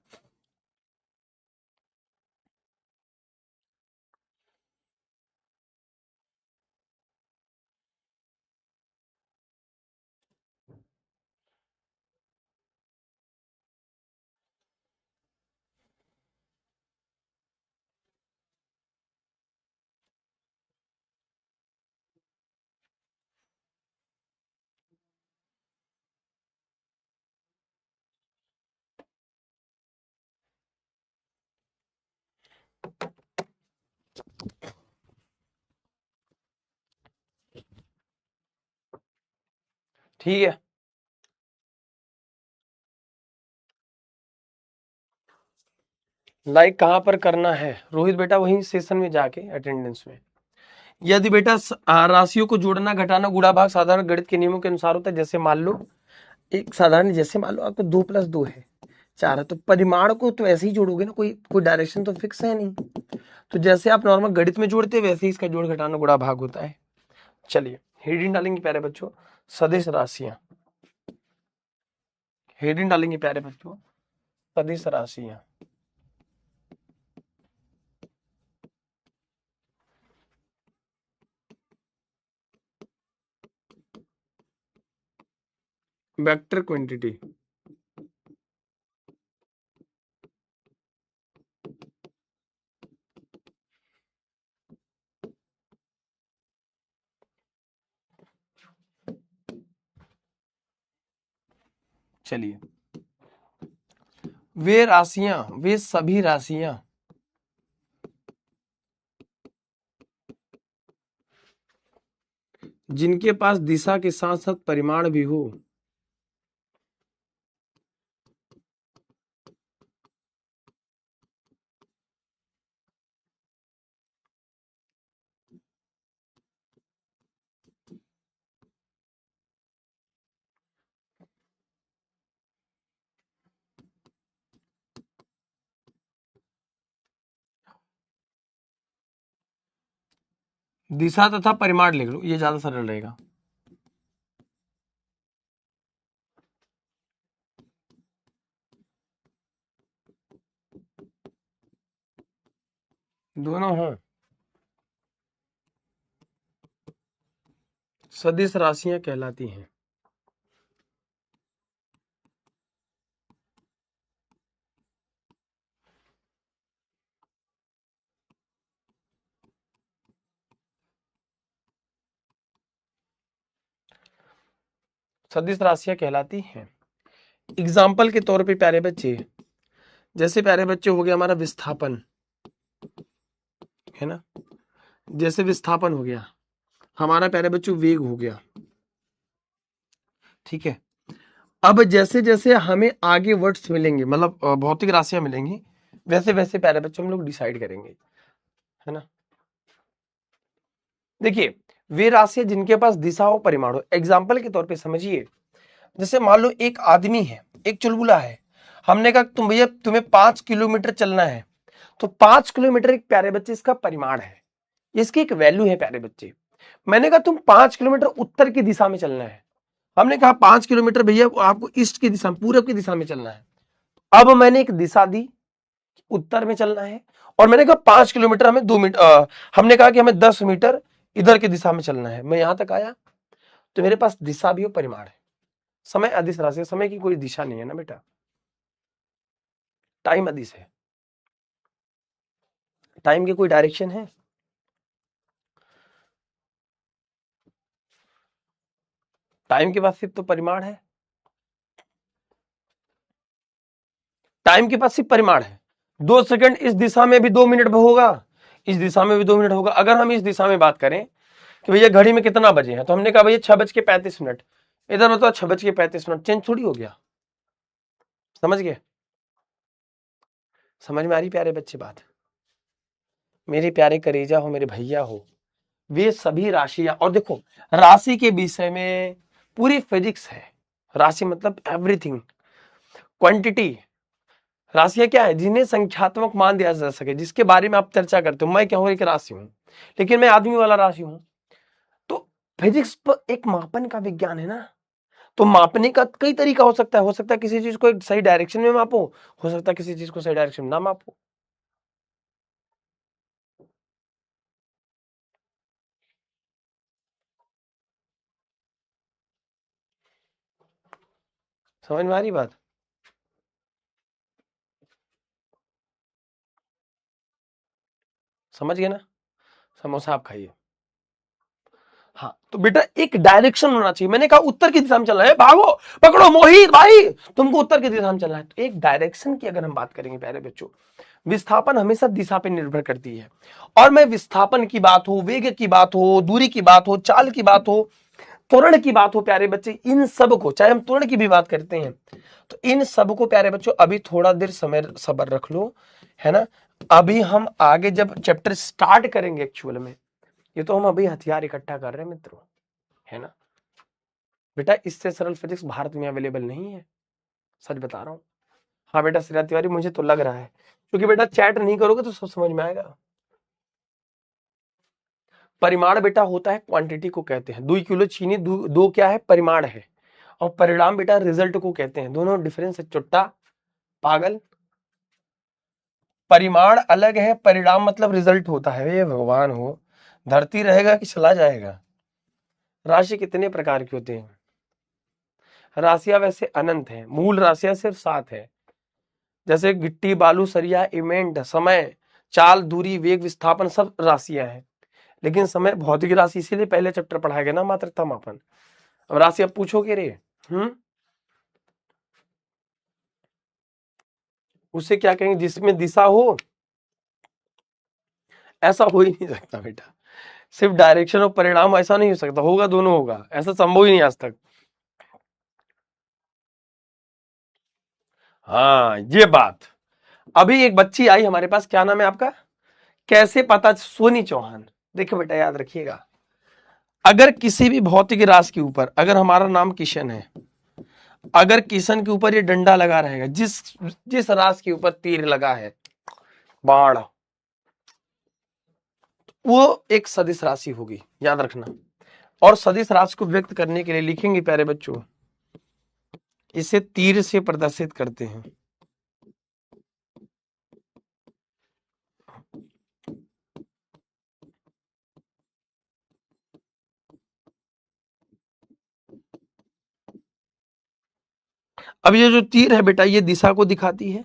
ठीक है, लाइक कहाँ पर करना है रोहित बेटा? वहीं सेशन में जाके अटेंडेंस में। यदि बेटा राशियों को जोड़ना घटाना गुणा भाग साधारण गणित के नियमों के अनुसार होता है, जैसे मान लो एक साधारण, जैसे मान लो आपको 2 + 2 है 4 है, तो परिमाण को तो ऐसे ही जोड़ोगे ना, कोई कोई डायरेक्शन तो फिक्स है नहीं। तो जैसे आप नॉर्मल गणित में जोड़ते हैं वैसे ही इसका जोड़ घटाना गुणा भाग होता है। चलिए हेडिंग डालेंगे प्यारे बच्चों सदिश राशियां, हेडिंग डालेंगे प्यारे बच्चों सदिश राशियां। वेक्टर क्वांटिटी, चलिए वे सभी राशियां जिनके पास दिशा के साथ साथ परिमाण भी हो, दिशा तथा परिमाण लिख लो, ये ज्यादा सरल रहेगा। दोनों हो सदिश राशियां कहलाती हैं। सदिश राशियां कहलाती हैं। एग्जाम्पल के तौर पे प्यारे बच्चे, जैसे प्यारे बच्चे हो गया हमारा विस्थापन, है ना, जैसे विस्थापन हो गया हमारा प्यारे बच्चों, वेग हो गया, ठीक है। अब जैसे जैसे हमें आगे वर्ड्स मिलेंगे, मतलब भौतिक राशियां मिलेंगी, वैसे वैसे प्यारे बच्चों हम लोग डिसाइड करेंगे, है ना। देखिए, वे राशियां जिनके पास दिशा हो, परिमाण हो। एग्जाम्पल के तौर पे समझिए, जैसे मान लो एक आदमी है, एक चुलबुला है, हमने कहा तुम भैया तुम्हें 5 किलोमीटर चलना है, तो 5 किलोमीटर एक प्यारे बच्चे इसका परिमाण है, इसकी एक वैल्यू है प्यारे बच्चे। मैंने कहा तुम 5 किलोमीटर उत्तर की दिशा में चलना है, हमने कहा 5 किलोमीटर भैया आपको ईस्ट की दिशा, पूरब की दिशा में चलना है। अब मैंने एक दिशा दी, उत्तर में चलना है, और मैंने कहा 5 किलोमीटर हमें 2 मीटर, हमने कहा कि हमें 10 मीटर इधर की दिशा में चलना है। मैं यहां तक आया, तो मेरे पास दिशा भी हो, परिमाण है। समय अदिश राशि, समय की कोई दिशा नहीं है ना बेटा, टाइम अदिश है, टाइम की कोई डायरेक्शन है। टाइम के पास सिर्फ तो परिमाण है, टाइम के पास सिर्फ परिमाण है। 2 सेकंड इस दिशा में भी 2 मिनट होगा, इस दिशा में भी 2 मिनट होगा। अगर हम इस दिशा में बात करें कि भैया घड़ी में कितना बजे हैं, तो हमने कहा भैया 6:35, इधर बताओ 6:35, चेंज थोड़ी हो गया। समझ गए, समझ में आ रही प्यारे बच्चे बात। मेरे प्यारे करेजा हो, मेरे भैया हो, वे सभी राशियां, और देखो राशि के विषय में पूरी फिजिक्स है। राशि मतलब एवरीथिंग, क्वांटिटी। राशियां क्या है, जिन्हें संख्यात्मक मान दिया जा सके, जिसके बारे में आप चर्चा करते हो। मैं क्या हूं, एक राशि हूं, लेकिन मैं आदमी वाला राशि हूं। तो फिजिक्स एक मापन का विज्ञान है ना, तो मापने का कई तरीका हो सकता है किसी चीज को एक सही डायरेक्शन में मापो, हो सकता है किसी चीज को सही डायरेक्शन में ना मापो। समझ में आ रही बात। समझ गए ना, समोसा आप खाइए। हाँ, तो बेटा एक डायरेक्शन होना चाहिए। मैंने कहा उत्तर की दिशा में चलना है, भागो पकड़ो मोहित भाई, तुमको उत्तर की दिशा में चलना है। तो एक डायरेक्शन की अगर हम बात करेंगे प्यारे बच्चों, विस्थापन हमेशा दिशा पर निर्भर करती है। और मैं विस्थापन की बात हो, वेग की बात हो, दूरी की बात हो, चाल की बात हो, त्वरण की बात हो, प्यारे बच्चे, इन सब को, चाहे हम त्वरण की भी बात करते हैं, तो इन सब को प्यारे बच्चों अभी थोड़ा देर समय सब्र रख लो, है ना। अभी हम आगे जब चैप्टर स्टार्ट करेंगे एक्चुअल में, ये तो हम अभी हथियार इकट्ठा कर रहे हैं मित्रों, है ना। बेटा इससे सरल फिजिक्स भारत में अवेलेबल नहीं है, सच बता रहा हूं। हाँ बेटा श्रेया तिवारी, मुझे तो लग रहा है, क्योंकि बेटा चैट नहीं करोगे तो सब समझ में आएगा। परिमाण बेटा होता है, क्वांटिटी को कहते हैं। 2 किलो चीनी, दो क्या है, परिमाण है। और परिणाम बेटा रिजल्ट को कहते हैं। दोनों डिफरेंस है, चुट्टा पागल। परिमाण अलग है, परिणाम मतलब रिजल्ट होता है। ये भगवान हो, धरती रहेगा कि चला जाएगा। राशि कितने प्रकार की होती हैं, राशियां वैसे अनंत है, मूल राशियां सिर्फ 7 है। जैसे गिट्टी, बालू, सरिया, इवेंट, समय, चाल, दूरी, वेग, विस्थापन, सब राशियां हैं। लेकिन समय भौतिक राशि, इसीलिए पहले चैप्टर पढ़ाया गया ना, मात्रता मापन। अब राशि अब पूछोगे रे, उससे क्या कहेंगे, जिसमें दिशा हो। ऐसा हो ही नहीं सकता बेटा, सिर्फ डायरेक्शन और परिणाम ऐसा नहीं हो सकता, होगा दोनों होगा, ऐसा संभव ही नहीं आज तक। हाँ ये बात। अभी एक बच्ची आई हमारे पास, क्या नाम है आपका, कैसे पता, सोनी चौहान। देखो बेटा याद रखिएगा, अगर किसी भी भौतिक राशि के ऊपर, अगर हमारा नाम किशन है, अगर किशन के ऊपर ये डंडा लगा रहेगा, जिस जिस राशि के ऊपर तीर लगा है, बाण, वो एक सदिश राशि होगी, याद रखना। और सदिश राशि को व्यक्त करने के लिए लिखेंगे प्यारे बच्चों, इसे तीर से प्रदर्शित करते हैं। अब ये जो तीर है बेटा, ये दिशा को दिखाती है,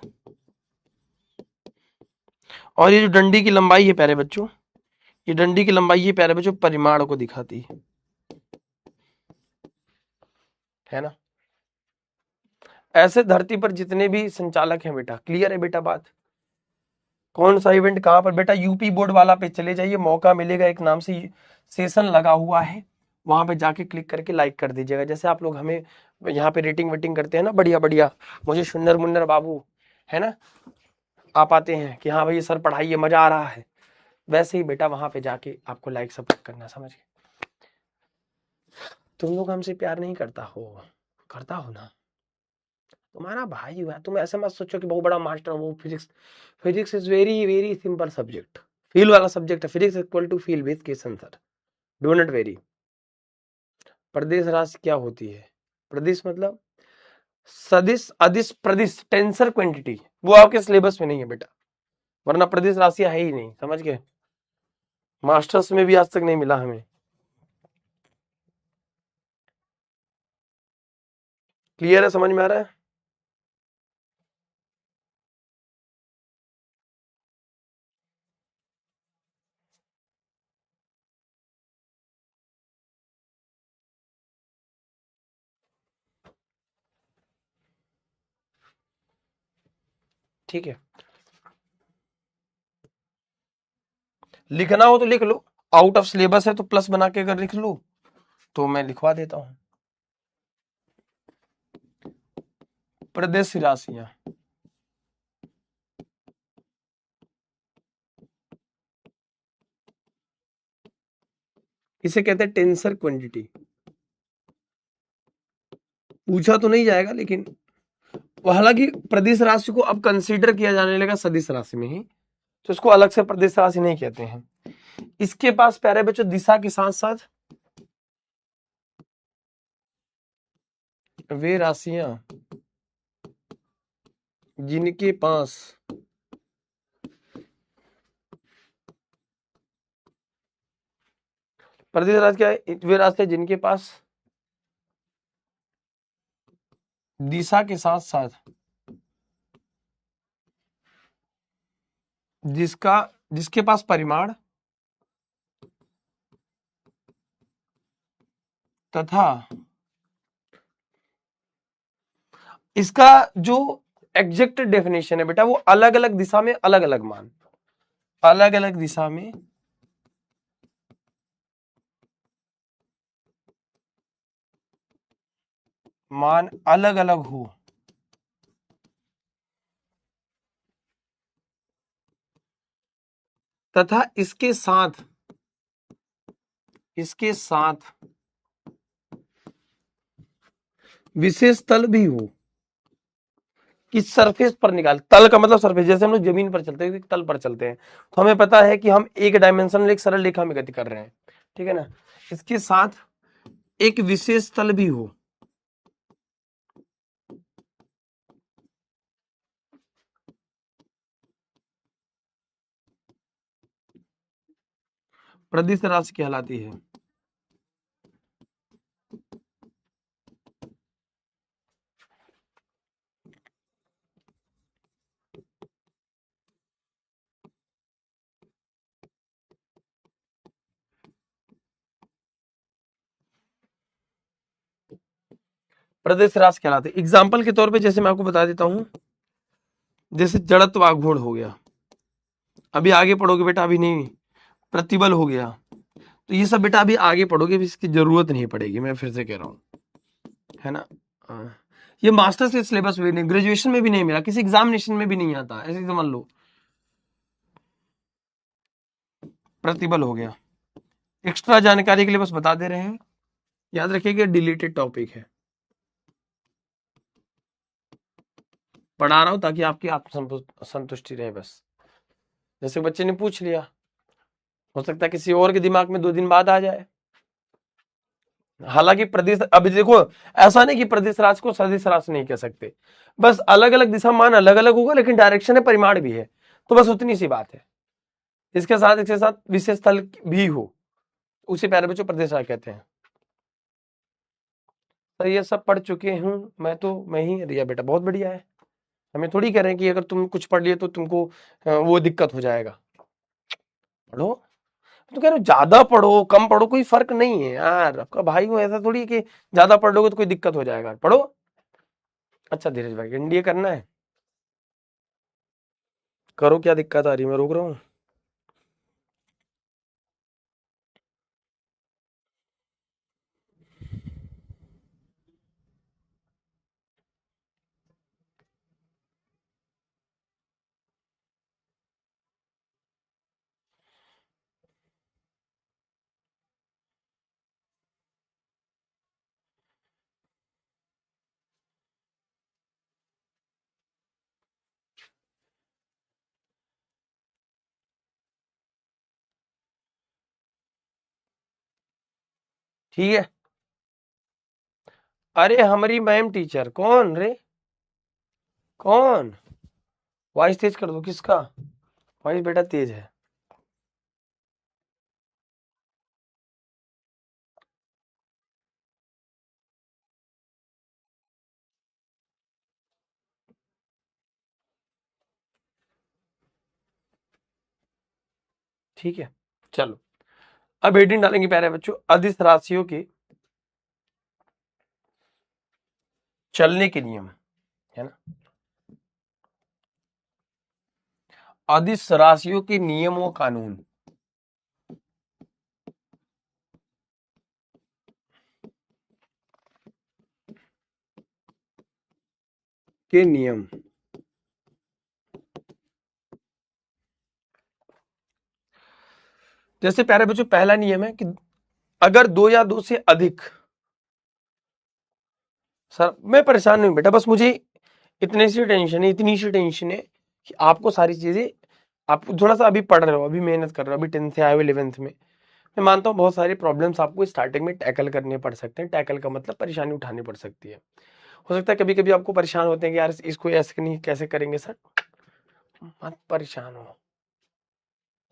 और ये जो डंडी की लंबाई है प्यारे बच्चों, ये डंडी की लंबाई है प्यारे बच्चों, परिमाण को दिखाती है ना। ऐसे धरती पर जितने भी संचालक हैं बेटा, क्लियर है बेटा बात। कौन सा इवेंट कहां पर बेटा, यूपी बोर्ड वाला पे चले जाइए, मौका मिलेगा, एक नाम से सेशन लगा हुआ है, वहां पे जाके क्लिक करके लाइक कर दीजिएगा। जैसे आप लोग हमें यहाँ पे रेटिंग वेटिंग करते हैं ना, बढ़िया बढ़िया, मुझे सुंदर मुन्नर बाबू है ना, आप आते हैं कि हाँ भाई सर पढ़ाइए, मजा आ रहा है, वैसे ही बेटा वहां पे जाके आपको लाइक सपोर्ट करना, समझ गए। तुम लोग हमसे प्यार नहीं करता हो ना, तुम्हारा भाई हुआ, तुम ऐसे मत सोचो कि बहुत बड़ा मास्टर हो। Physics, physics is very very simple subject, feel वाला सब्जेक्ट है। Physics equal to feel with question sir, do not worry. प्रदेश राशि क्या होती है, प्रदेश मतलब सदिश अदिश प्रदिश टेंसर क्वांटिटी, वो आपके सिलेबस में नहीं है बेटा, वरना प्रदेश राशि है ही नहीं, समझ गए। मास्टर्स में भी आज तक नहीं मिला हमें। क्लियर है, समझ में आ रहा है। ठीक है, लिखना हो तो लिख लो, आउट ऑफ सिलेबस है तो प्लस बना के अगर लिख लो तो मैं लिखवा देता हूं। प्रदेश राशियां, इसे कहते हैं टेंसर क्वांटिटी। पूछा तो नहीं जाएगा, लेकिन हालांकि प्रदेश राशि को अब कंसीडर किया जाने लगा सदिश राशि में ही, तो इसको अलग से प्रदेश राशि नहीं कहते हैं। इसके पास प्यारे बच्चों दिशा के साथ साथ वे राशियां जिनके पास प्रदेश राशि क्या है, वे राशियां जिनके पास दिशा के साथ साथ जिसके पास परिमाण तथा इसका जो एग्जैक्ट डेफिनेशन है बेटा, वो अलग अलग दिशा में अलग अलग मान, अलग अलग दिशा में मान अलग अलग हो, तथा इसके साथ विशेष तल भी हो, कि सरफेस पर निकाल, तल का मतलब सरफेस, जैसे हम लोग जमीन पर चलते हैं, तल पर चलते हैं, तो हमें पता है कि हम एक डायमेंशनल एक सरल रेखा में गति कर रहे हैं, ठीक है ना। इसके साथ एक विशेष तल भी हो, प्रदिश राशि कहलाती है। प्रदेश राशि कहलाते हैं। एग्जाम्पल के तौर पे जैसे मैं आपको बता देता हूं, जैसे जड़त्व आघूर्ण हो गया, अभी आगे पढ़ोगे बेटा, अभी नहीं, प्रतिबल हो गया, तो ये सब बेटा अभी आगे पढ़ोगे, इसकी जरूरत नहीं पड़ेगी, मैं फिर से कह रहा हूँ, है ना। हाँ। ये मास्टर्स के सिलेबस में नहीं, ग्रेजुएशन में भी नहीं मिला, किसी एग्जामिनेशन में भी नहीं आता, ऐसे समझ लो। प्रतिबल हो गया, एक्स्ट्रा जानकारी के लिए बस बता दे रहे हैं, याद रखिएगा डिलीटेड टॉपिक है, पढ़ा रहा हूं ताकि आपकी आत्म संतुष्टि रहे बस। जैसे बच्चे ने पूछ लिया हो सकता है किसी और के दिमाग में 2 दिन बाद आ जाए। हालांकि प्रदेश, अभी देखो ऐसा नहीं कि प्रदेश राज को सदिश राज नहीं कह सकते, बस अलग अलग दिशा मान अलग अलग होगा, लेकिन डायरेक्शन है, परिमाण भी है, तो बस उतनी सी बात है। इसके साथ विशेष स्थल भी हो, उसी पैर बच्चों प्रदेश राज कहते हैं। तो ये सब पढ़ चुके हूँ मैं, तो मैं ही रिया बेटा, बहुत बढ़िया है। हमें थोड़ी कह रहे हैं कि अगर तुम कुछ पढ़ लिए तो तुमको वो दिक्कत हो जाएगा। पढ़ो, तो कह रहे हो ज्यादा पढ़ो कम पढ़ो कोई फर्क नहीं है यार, आपका भाई हो, ऐसा थोड़ी है कि ज्यादा पढ़ लोगे तो कोई दिक्कत हो जाएगा, पढ़ो। अच्छा धीरज भाई, एनडीए करना है, करो, क्या दिक्कत आ रही है, मैं रोक रहा हूँ? ठीक है। अरे हमारी मैम टीचर कौन रे, कौन? वॉइस तेज कर दो, किसका वॉइस बेटा तेज है? ठीक है, चलो अब हेडिंग डालेंगे प्यारे बच्चों, अदिश राशियों के चलने के नियम, है ना। अदिश राशियों के नियम व कानून के नियम। जैसे प्यारे बच्चों पहला नियम है कि अगर 2 या 2 से अधिक, सर मैं परेशान नहीं हूं बेटा, बस मुझे इतनी सी टेंशन है कि आपको सारी चीजें, आप थोड़ा सा अभी पढ़ रहे हो, अभी मेहनत कर रहे हो, अभी 10th से आए हो 11th में, मैं मानता हूँ बहुत सारी प्रॉब्लम्स आपको स्टार्टिंग में टैकल करने पड़ सकते हैं। टैकल का मतलब परेशानी उठानी पड़ सकती है। हो सकता है कभी कभी आपको परेशान होते हैं कि यार इसको ऐसे नहीं, कैसे करेंगे सर, मत परेशान हो,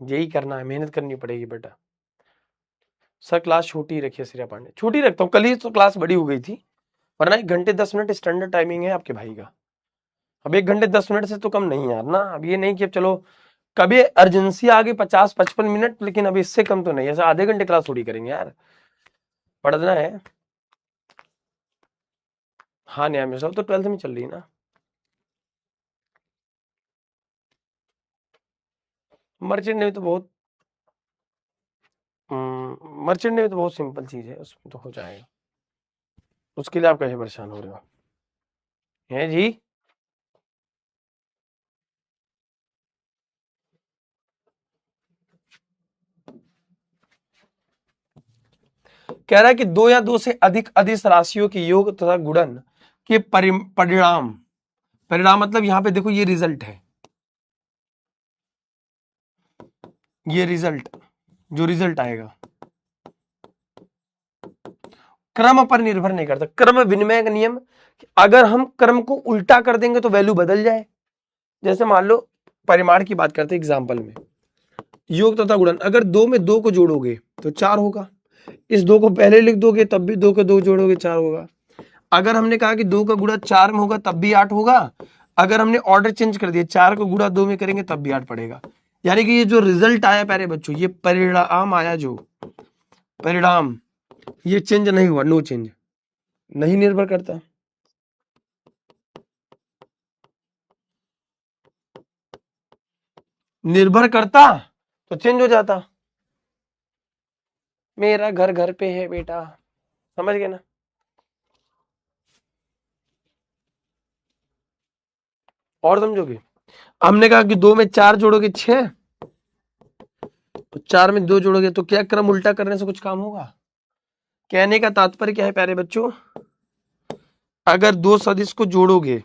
यही करना है, मेहनत करनी पड़ेगी बेटा। सर क्लास छोटी रखिए श्रेया पांडे, छोटी रखता हूँ, कल ही तो क्लास बड़ी हो गई थी, वरना 1 घंटे 10 मिनट स्टैंडर्ड टाइमिंग है आपके भाई का। अब 1 घंटे 10 मिनट से तो कम नहीं यार ना, अब ये नहीं कि अब चलो कभी अर्जेंसी आ गई 50-55 मिनट, लेकिन अब इससे कम तो नहीं, ऐसा आधे घंटे क्लास थोड़ी करेंगे यार, पढ़ना है। हाँ न्याय में तो 12th में चल रही है ना। मर्चेंट नेवी तो बहुत मर्चेंट नेवी तो बहुत सिंपल चीज है, उसमें तो हो जाएगा, उसके लिए आप कैसे परेशान हो रहे हो, है जी। कह रहा है कि 2 या 2 से अधिक अदिश राशियों के योग तथा गुणन के परिणाम, परिणाम मतलब यहाँ पे देखो ये रिजल्ट है, ये रिजल्ट, जो रिजल्ट आएगा क्रम पर निर्भर नहीं करता। क्रम विनिमय का नियम, अगर हम क्रम को उल्टा कर देंगे तो वैल्यू बदल जाए। जैसे मान लो परिमाण की बात करते हैं एग्जाम्पल में, योग तथा गुणन, अगर 2 में 2 को जोड़ोगे तो 4 होगा, इस 2 को पहले लिख दोगे तब भी 2 को 2 जोड़ोगे 4 होगा। अगर हमने कहा कि 2 का गुणा 4 में होगा तब भी 8 होगा, अगर हमने ऑर्डर चेंज कर दिया 4 को गुणा 2 में करेंगे तब भी 8 पड़ेगा। यानी कि ये जो रिजल्ट आया प्यारे बच्चों, ये परिणाम आया, जो परिणाम, ये चेंज नहीं हुआ, नो चेंज, नहीं निर्भर करता। निर्भर करता तो चेंज हो जाता। मेरा घर घर पे है बेटा, समझ गए ना। और समझोगे, हमने कहा कि 2 में 4 जोड़ोगे 6, तो 4 में 2 जोड़ोगे तो क्या क्रम उल्टा करने से कुछ काम होगा? कहने का तात्पर्य क्या है प्यारे बच्चों, अगर 2 सदिश को जोड़ोगे,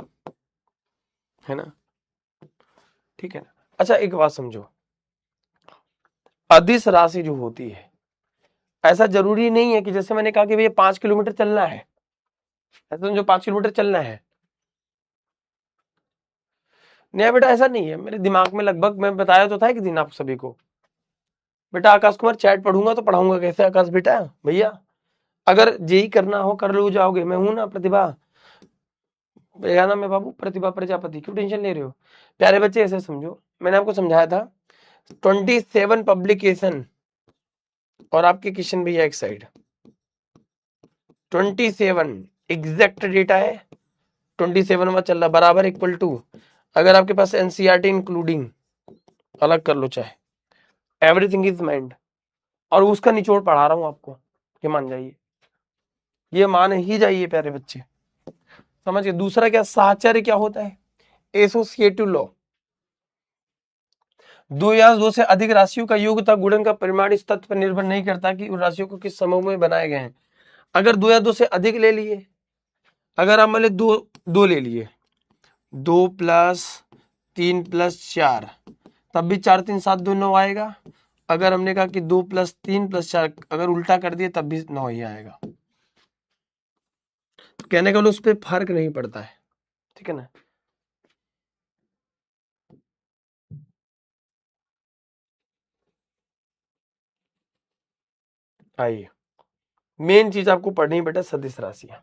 है ना, ठीक है ना। अच्छा एक बात समझो, अदिश राशि जो होती है, ऐसा जरूरी नहीं है कि जैसे मैंने कहा कि भैया 5 किलोमीटर चलना है, ऐसा जो 5 किलोमीटर चलना है, नहीं बेटा ऐसा नहीं है। मेरे दिमाग में लगभग, मैं बताया तो था एक दिन आप सभी को, बेटा आकाश कुमार चैट पढ़ूंगा तो पढ़ाऊंगा कैसे आकाश बेटा, भैया अगर जेई करना हो कर लो जाओगे, मैं हूं ना प्रतिभा, मेरा नाम है बाबू प्रतिभा प्रजापति, क्यों टेंशन ले रहे हो प्यारे बच्चे। ऐसे समझो, मैंने आपको समझाया था 27 पब्लिकेशन और आपके किशन भैया एक साइड, 27 एग्जैक्ट डेटा है, 27 में चल रहा बराबर इक्वल टू, अगर आपके पास एनसीईआरटी इंक्लूडिंग अलग कर लो चाहे, एवरीथिंग इज माइंड, और उसका निचोड़ पढ़ा रहा हूं आपको, ये मान जाइए, ये मान ही जाइए प्यारे बच्चे, समझ गए। दूसरा क्या, साहचर्य क्या होता है, एसोसिएटिव लॉ, दो या दो से अधिक राशियों का योग तथा गुणन का परिमाण इस तथ्य पर निर्भर नहीं करता कि उन राशियों को किस समूह में बनाए गए हैं। अगर दो या दो से अधिक ले लिए, अगर आप मान ली दो ले लिए, 2 + 3 + 4, तब भी 4 3 7 2 9 आएगा। अगर हमने कहा कि 2 + 3 + 4 अगर उल्टा कर दिए तब भी 9 ही आएगा। तो कहने का उस पर फर्क नहीं पड़ता है, ठीक है ना। आइए, मेन चीज आपको पढ़नी है बेटा, सदिश राशियां,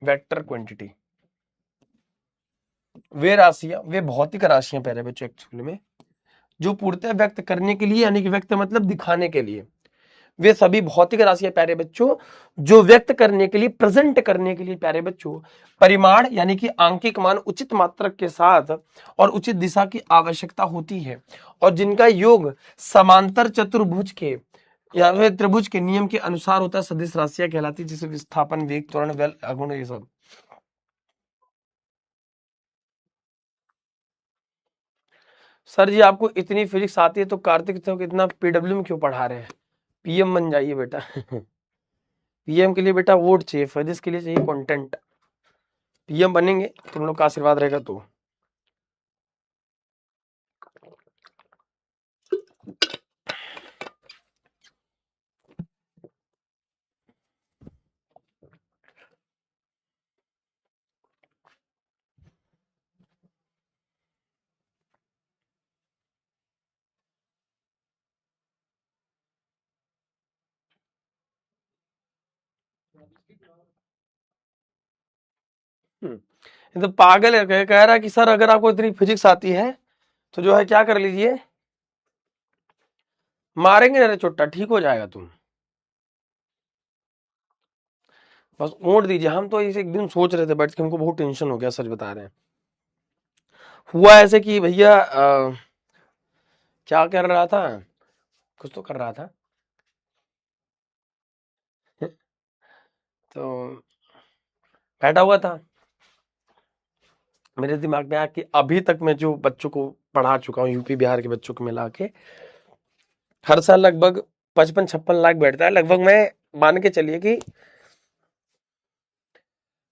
वेक्टर क्वांटिटी। वे राशियां, वे भौतिक राशियां पहले बच्चों एक्चुअली में, जो पूर्णतः व्यक्त करने के लिए, यानी कि व्यक्त मतलब दिखाने के लिए, वे सभी भौतिक राशियां प्यारे बच्चों जो व्यक्त करने के लिए, प्रेजेंट करने के लिए प्यारे बच्चों परिमाण यानी कि आंकिक मान उचित मात्रक के साथ और उचित दिशा की आवश्यकता होती है, और जिनका योग समांतर चतुर्भुज के या फिर त्रिभुज के नियम के अनुसार होता है, सदिश राशियां कहलाती है, जैसे विस्थापन, वेग, त्वरण, बल, अगुण, ये सब। सर जी आपको इतनी फिजिक्स आती है तो कार्तिक तो इतना पीडब्ल्यू में क्यों पढ़ा रहे हैं, पीएम बन जाइए बेटा। पीएम के लिए बेटा वोट चाहिए, फिजिक्स के लिए चाहिए कंटेंट। पीएम बनेंगे तुम लोग का आशीर्वाद रहेगा तो। ये तो पागल है, कह रहा है कि सर अगर आपको इतनी फिजिक्स आती है तो जो है क्या कर लीजिए, मारेंगे ना चोट्टा, ठीक हो जाएगा तुम, बस वोट दीजिए। हम तो इसे एक दिन सोच रहे थे बैठ के, हमको बहुत टेंशन हो गया, सच बता रहे हैं। हुआ ऐसे कि भैया क्या कर रहा था, कुछ तो कर रहा था, तो बैठा हुआ था, मेरे दिमाग में आया कि अभी तक मैं जो बच्चों को पढ़ा चुका हूँ, यूपी बिहार के बच्चों को मिला के, हर साल लगभग 55-56 लाख बैठता है लगभग। मैं मान के चलिए कि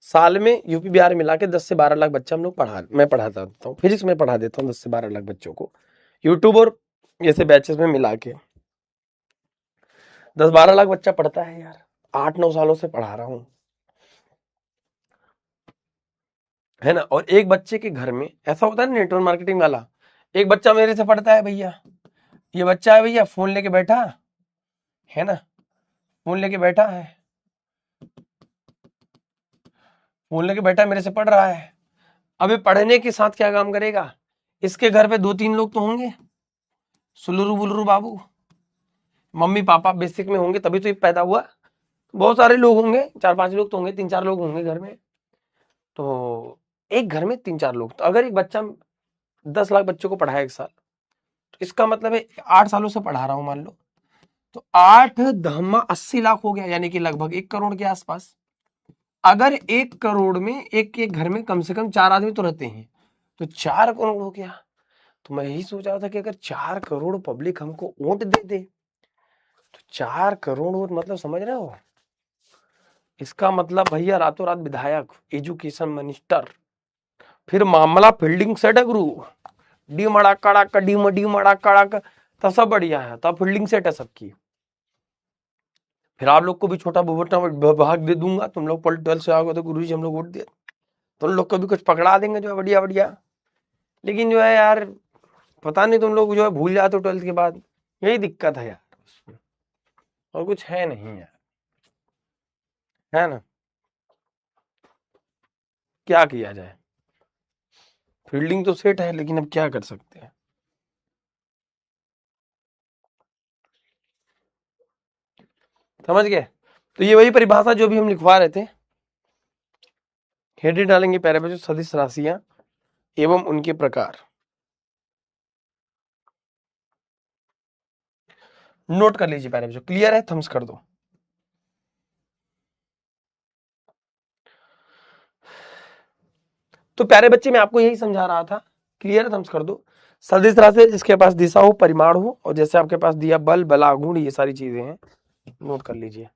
साल में यूपी बिहार मिला के 10 से 12 लाख बच्चा हम लोग मैं पढ़ाता हूँ, फिजिक्स में पढ़ा देता हूँ 10 से 12 लाख बच्चों को, यूट्यूब और जैसे बैचेस में मिला के 10-12 लाख बच्चा पढ़ता है यार, 8-9 सालों से पढ़ा रहा हूँ, है ना। और एक बच्चे के घर में ऐसा होता है ना, नेटवर्क मार्केटिंग वाला, एक बच्चा मेरे से पढ़ता है भैया, ये बच्चा है भैया फोन लेके बैठा है ना, फोन लेके बैठा है, फोन लेके बैठा है, मेरे से पढ़ रहा है। अबे पढ़ने के साथ क्या काम करेगा, इसके घर पे 2-3 लोग तो होंगे सुलुरु बुलुरु बाबू, मम्मी पापा बेसिक में होंगे तभी तो ये पैदा हुआ, बहुत सारे लोग होंगे, 4-5 लोग तो होंगे, 3-4 लोग होंगे घर में, तो एक घर में 3-4 लोग, तो अगर एक बच्चा 10 लाख बच्चों को पढ़ाए एक साल, तो इसका मतलब है 8 सालों से पढ़ा रहा हूं मान लो, तो 8 धम्मा 80 लाख हो गया, यानी कि लगभग 1 करोड़ के आसपास। अगर 1 करोड़ में एक एक घर में कम से कम 4 आदमी तो रहते हैं, तो 4 करोड़ हो गया। तो मैं यही सोच रहा था कि अगर 4 करोड़ पब्लिक हमको वोट दे दे, तो 4 करोड़ वोट मतलब समझ रहे हो, इसका मतलब भैया रातों रात विधायक, एजुकेशन मिनिस्टर, फिर मामला फील्डिंग सेट है गुरु, डी मड़ा कड़ाक डी मड़ा कड़ाक, तब सब बढ़िया है, तब फील्डिंग सेट है सबकी। फिर आप लोग को भी छोटा मोटा भाग दे दूंगा, तुम लोग 12 से आओगे तो गुरुजी हम लोग वोट दिए, तुम लोग को भी कुछ पकड़ा देंगे जो है बढ़िया बढ़िया। लेकिन जो है यार पता नहीं तुम लोग जो है भूल जाते हो 12th के बाद, यही दिक्कत है यार उसमें, और कुछ है नहीं यार, है ना। क्या किया जाए, फील्डिंग तो सेट है लेकिन अब क्या कर सकते हैं। समझ गए। तो ये वही परिभाषा जो भी हम लिखवा रहे थे, हेडिंग डालेंगे पैरे पे, जो सदिश राशियां एवं उनके प्रकार। नोट कर लीजिए पैरे पे, जो क्लियर है थम्स कर दो। तो प्यारे बच्चे मैं आपको यही समझा रहा था, क्लियर है थम्स कर दो। सदिश राशि जिसके पास दिशा हो, परिमाण हो, और जैसे आपके पास दिया बल, बला, गुण, ये सारी चीजें हैं, नोट कर लीजिए।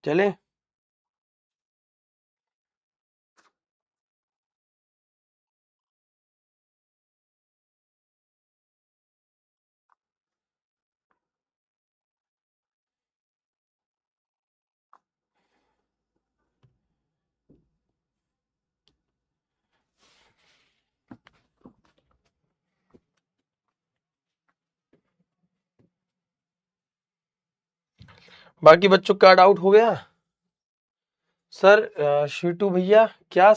चले। बाकी बच्चों का डाउट हो गया। सर शीटू भैया, क्या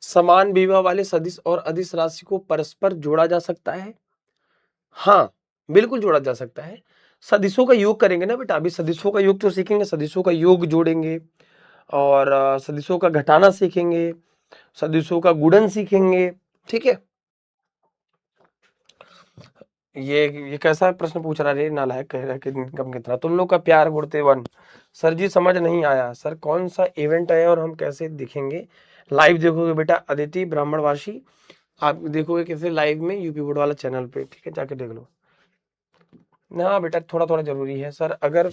समान विभव वाले सदिश और अदिश राशि को परस्पर जोड़ा जा सकता है? हाँ, बिल्कुल जोड़ा जा सकता है। सदिशों का योग करेंगे ना बेटा, अभी सदिशों का योग तो सीखेंगे, सदिशों का योग जोड़ेंगे, और सदिशों का घटाना सीखेंगे, सदिशों का गुणन सीखेंगे। ठीक है। ये कैसा प्रश्न पूछ रहा है नालायक, कह रहा है कि इनकम कितना, तुम लोग का प्यार गुड़ते वन। सर जी समझ नहीं आया, सर कौन सा इवेंट है और हम कैसे दिखेंगे? लाइव देखोगे बेटा अदिति ब्राह्मणवासी, आप देखोगे कैसे लाइव में यूपी बोर्ड वाला चैनल पे, ठीक है, जाके देख लो ना बेटा, थोड़ा थोड़ा जरूरी है सर। अगर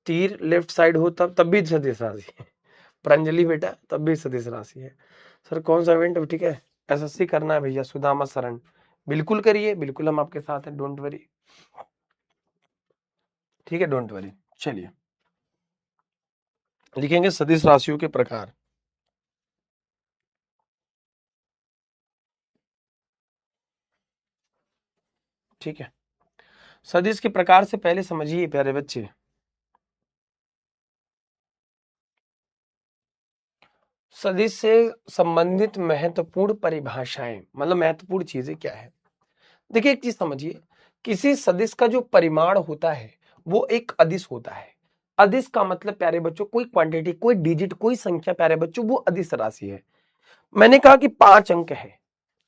तीर लेफ्ट साइड हो तब भी सदिश राशि है, प्रांजलि बेटा तब भी सदिश राशि है। सर कौन सा इवेंट, ठीक है, एसएससी करना है भैया, सुदामा शरण, बिल्कुल करिए, बिल्कुल हम आपके साथ हैं, डोंट वरी। ठीक है, डोंट वरी। चलिए लिखेंगे सदिश राशियों के प्रकार। ठीक है, सदिश के प्रकार से पहले समझिए प्यारे बच्चे, सदिश से संबंधित महत्वपूर्ण परिभाषाएं, मतलब महत्वपूर्ण चीजें क्या है। देखिए एक चीज समझिए, किसी सदिश का जो परिमाण होता है वो एक अदिश होता है। अदिश का मतलब प्यारे बच्चों कोई क्वांटिटी, कोई डिजिट, कोई संख्या प्यारे बच्चों, वो अदिश राशि है। मैंने कहा कि 5 अंक है,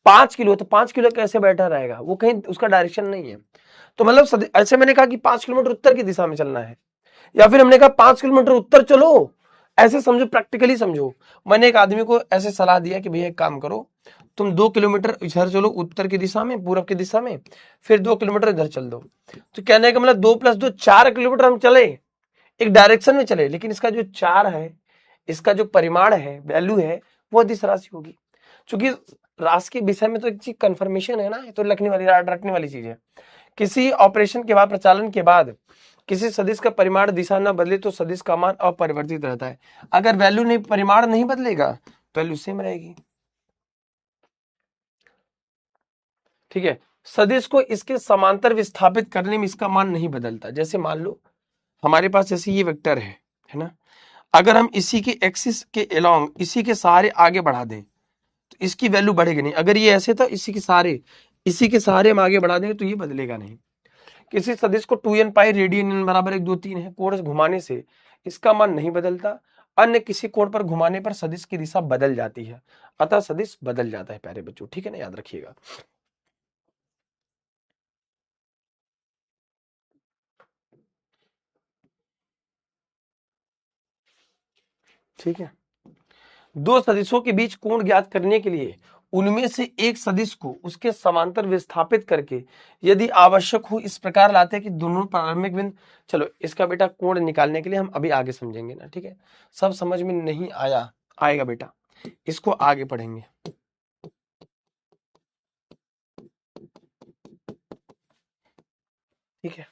5 किलो, तो 5 किलो कैसे बैठा रहेगा, वो कहीं उसका डायरेक्शन नहीं है। तो मतलब ऐसे मैंने कहा कि 5 किलोमीटर उत्तर की दिशा में चलना है, या फिर हमने कहा 5 किलोमीटर उत्तर चलो, ऐसे समझो, प्रैक्टिकली समझो। मैंने एक आदमी को ऐसे सलाह दिया कि भैया एक काम करो, तुम 2 किलोमीटर इधर चलो उत्तर की दिशा में, पूरब की दिशा में, फिर 2 किलोमीटर इधर चल दो। तो कहने का मतलब 2 + 2 4 किलोमीटर हम चले, एक डायरेक्शन में चले, लेकिन इसका जो 4 है, इसका जो परिमाण है, वैल्यू है, वो अदिश राशि होगी। क्योंकि राशि के विषय में तो एक चीज कंफर्मेशन है ना, ये तो लिखने वाली, रटने वाली चीज है। किसी ऑपरेशन के बाद, प्रचालन के बाद किसी सदिश का परिमाण दिशा न बदले तो सदिश का मान अपरिवर्तित रहता है। अगर वैल्यू नहीं, परिमाण नहीं बदलेगा, वैल्यू सेम रहेगी। ठीक है, सदिश को इसके समांतर विस्थापित करने में इसका मान नहीं बदलता। जैसे मान लो हमारे पास जैसे ये वेक्टर है ना, अगर हम इसी के एक्सिस के अलोंग इसी के सहारे आगे बढ़ा दें तो इसकी वैल्यू बढ़ेगी नहीं। अगर ये ऐसे था, इसी के सहारे हम आगे बढ़ा देंगे तो ये बदलेगा नहीं। किसी सदिश को 2n पाई रेडियन n बराबर 1 2 3 है कोण से घुमाने से इसका मान नहीं बदलता। अन्य किसी कोण पर घुमाने पर सदिश की दिशा बदल जाती है, अतः सदिश बदल जाता है प्यारे बच्चों। ठीक है ना, याद रखिएगा। ठीक है। दो सदिशों के बीच कोण ज्ञात करने के लिए उनमें से एक सदिश को उसके समांतर विस्थापित करके यदि आवश्यक हो इस प्रकार लाते हैं कि दोनों प्रारंभिक बिंदु। चलो इसका बेटा कोण निकालने के लिए हम अभी आगे समझेंगे ना, ठीक है। सब समझ में नहीं आएगा बेटा, इसको आगे पढ़ेंगे। ठीक है,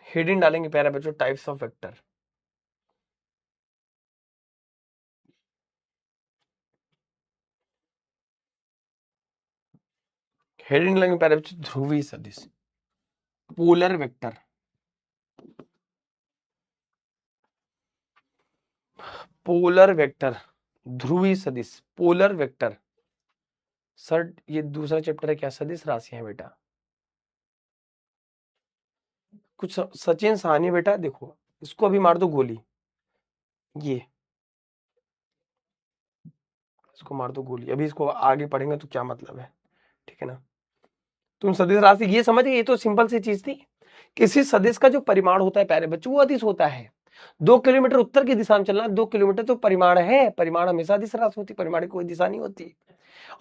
हेडिंग डालेंगे प्यारे बच्चों, टाइप्स ऑफ वेक्टर। हेडिंग डालेंगे प्यारे बच्चों, ध्रुवीय सदिश, पोलर वेक्टर। पोलर वेक्टर, ध्रुवीय सदिश, पोलर वेक्टर। सर ये दूसरा चैप्टर है क्या, सदिश राशि है बेटा। कुछ सचिन साहनी बेटा, देखो इसको अभी मार दो गोली, ये इसको मार दो गोली, अभी इसको आगे पढ़ेंगे तो क्या मतलब है, ठीक है ना। तुम सदिश राशि ये समझ गए, ये तो सिंपल सी चीज थी। किसी सदिश का जो परिमाण होता है प्यारे बच्चों वो अदिश होता है। 2 किलोमीटर उत्तर की दिशा में चलना, 2 किलोमीटर तो परिमाण है, परिमाण हमेशा अदिश राशि होती, परिमाण की कोई दिशा नहीं होती।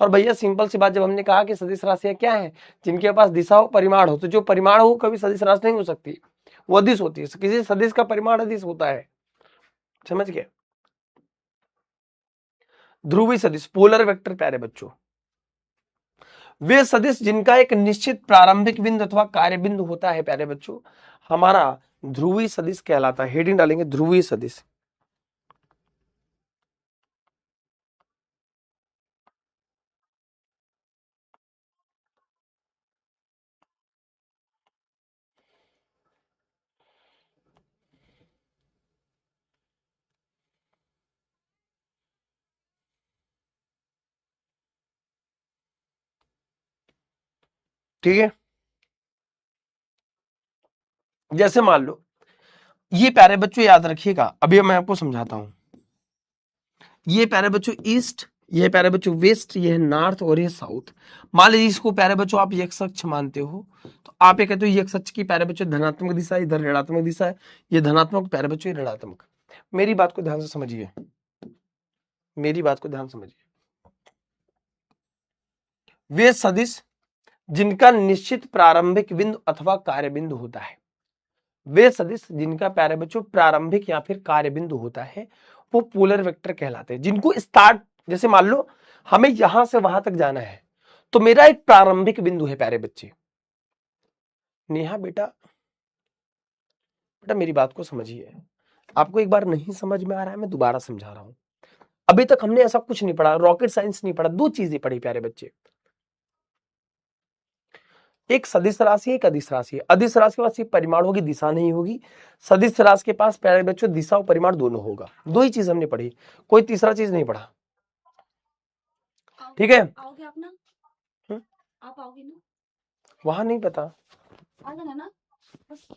और भैया सिंपल सी बात, जब हमने कहा कि सदिश राशियां क्या है, जिनके पास दिशा हो परिमाण हो, तो जो परिमाण हो कभी सदिश राशि नहीं हो सकती, वो अदिश होती है। किसी सदिश का परिमाण अदिश होता है, समझ गए। ध्रुवीय सदिश, पोलर वेक्टर प्यारे बच्चों, वे सदिश जिनका एक निश्चित प्रारंभिक बिंदु अथवा कार्य बिंदु होता है प्यारे बच्चों, हमारा ध्रुवीय सदिश कहलाता है। हेडिंग डालेंगे ध्रुवीय सदिश। ठीक है, जैसे मान लो ये प्यारे बच्चों याद रखिएगा, अभी मैं आपको समझाता हूं। ये प्यारे बच्चों ईस्ट, ये प्यारे बच्चों वेस्ट, ये है नॉर्थ और ये साउथ। मान लीजिए इसको प्यारे बच्चों आप x अक्ष मानते हो, तो आप ये कहते हो x अक्ष की प्यारे बच्चों धनात्मक दिशा है, इधर ऋणात्मक दिशा है, ये धनात्मक प्यारे बच्चों ये ऋणात्मक। मेरी बात को ध्यान से समझिए, मेरी बात को ध्यान से समझिए। वे सदिश जिनका निश्चित प्रारंभिक बिंदु अथवा कार्य बिंदु होता है, वे सदिश जिनका प्यारे बच्चों प्रारंभिक या फिर कार्य बिंदु होता है, वो पोलर वेक्टर कहलाते हैं। जिनको स्टार्ट, जैसे मान लो हमें यहां से वहां तक जाना है, तो मेरा एक प्रारंभिक बिंदु है प्यारे बच्चे। नेहा बेटा, बेटा मेरी बात को समझिए, आपको एक बार नहीं समझ में आ रहा है, मैं दोबारा समझा रहा हूं। अभी तक हमने ऐसा कुछ नहीं पढ़ा, रॉकेट साइंस नहीं पढ़ा, दो चीजें पढ़ी प्यारे बच्चे, एक सदिश राशि, एक अदिश राशि। अदिश राशि के पास सिर्फ परिमाण होगी, दिशा नहीं होगी। सदिश राशि के पास प्यारे बच्चों दिशा और परिमाण दोनों होगा। दो ही चीज हमने पढ़ी, कोई तीसरा चीज नहीं पढ़ा, ठीक है। आओगे आप ना, आप आओगे ना, वहां नहीं पता, आ जाना ना, बस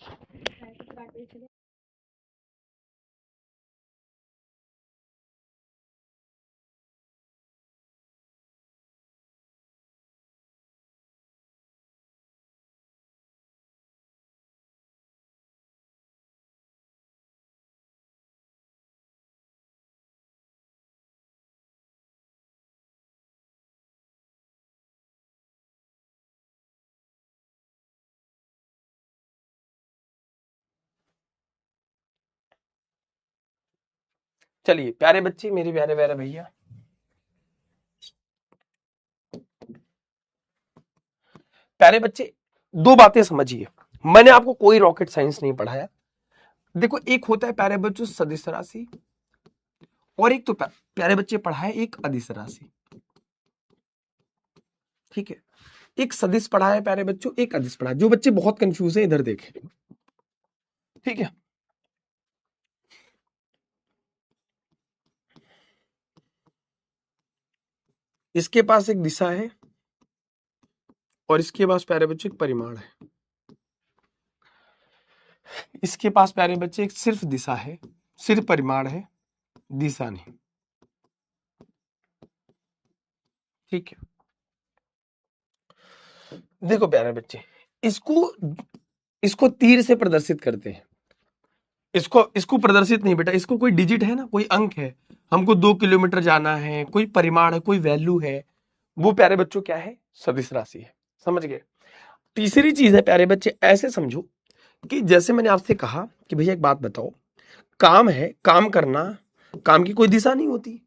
चलिए प्यारे बच्चे, मेरे प्यारे प्यारे भैया, प्यारे बच्चे, दो बातें समझिए। मैंने आपको कोई रॉकेट साइंस नहीं पढ़ाया। देखो एक होता है प्यारे बच्चों सदिश राशि, और एक तो प्यारे बच्चे पढ़ा है एक अदिश राशि, ठीक है। एक सदिश पढ़ा है प्यारे बच्चों, एक अदिश पढ़ा है। जो बच्चे बहुत कंफ्यूज है इधर देखें, ठीक है। इसके पास एक दिशा है और इसके पास प्यारे बच्चे एक परिमाण है। इसके पास प्यारे बच्चे एक सिर्फ दिशा है, सिर्फ परिमाण है, दिशा नहीं, ठीक है। देखो प्यारे बच्चे, इसको इसको तीर से प्रदर्शित करते हैं। इसको इसको प्रदर्शित नहीं बेटा, इसको कोई डिजिट है ना, कोई अंक है, हमको 2 किलोमीटर जाना है, कोई परिमाण है, कोई वैल्यू है, वो प्यारे बच्चों क्या है, सदिश राशि है। समझ गए। तीसरी चीज है प्यारे बच्चे, ऐसे समझो कि जैसे मैंने आपसे कहा कि भैया एक बात बताओ, काम है, काम करना, काम की कोई दिशा नहीं होती,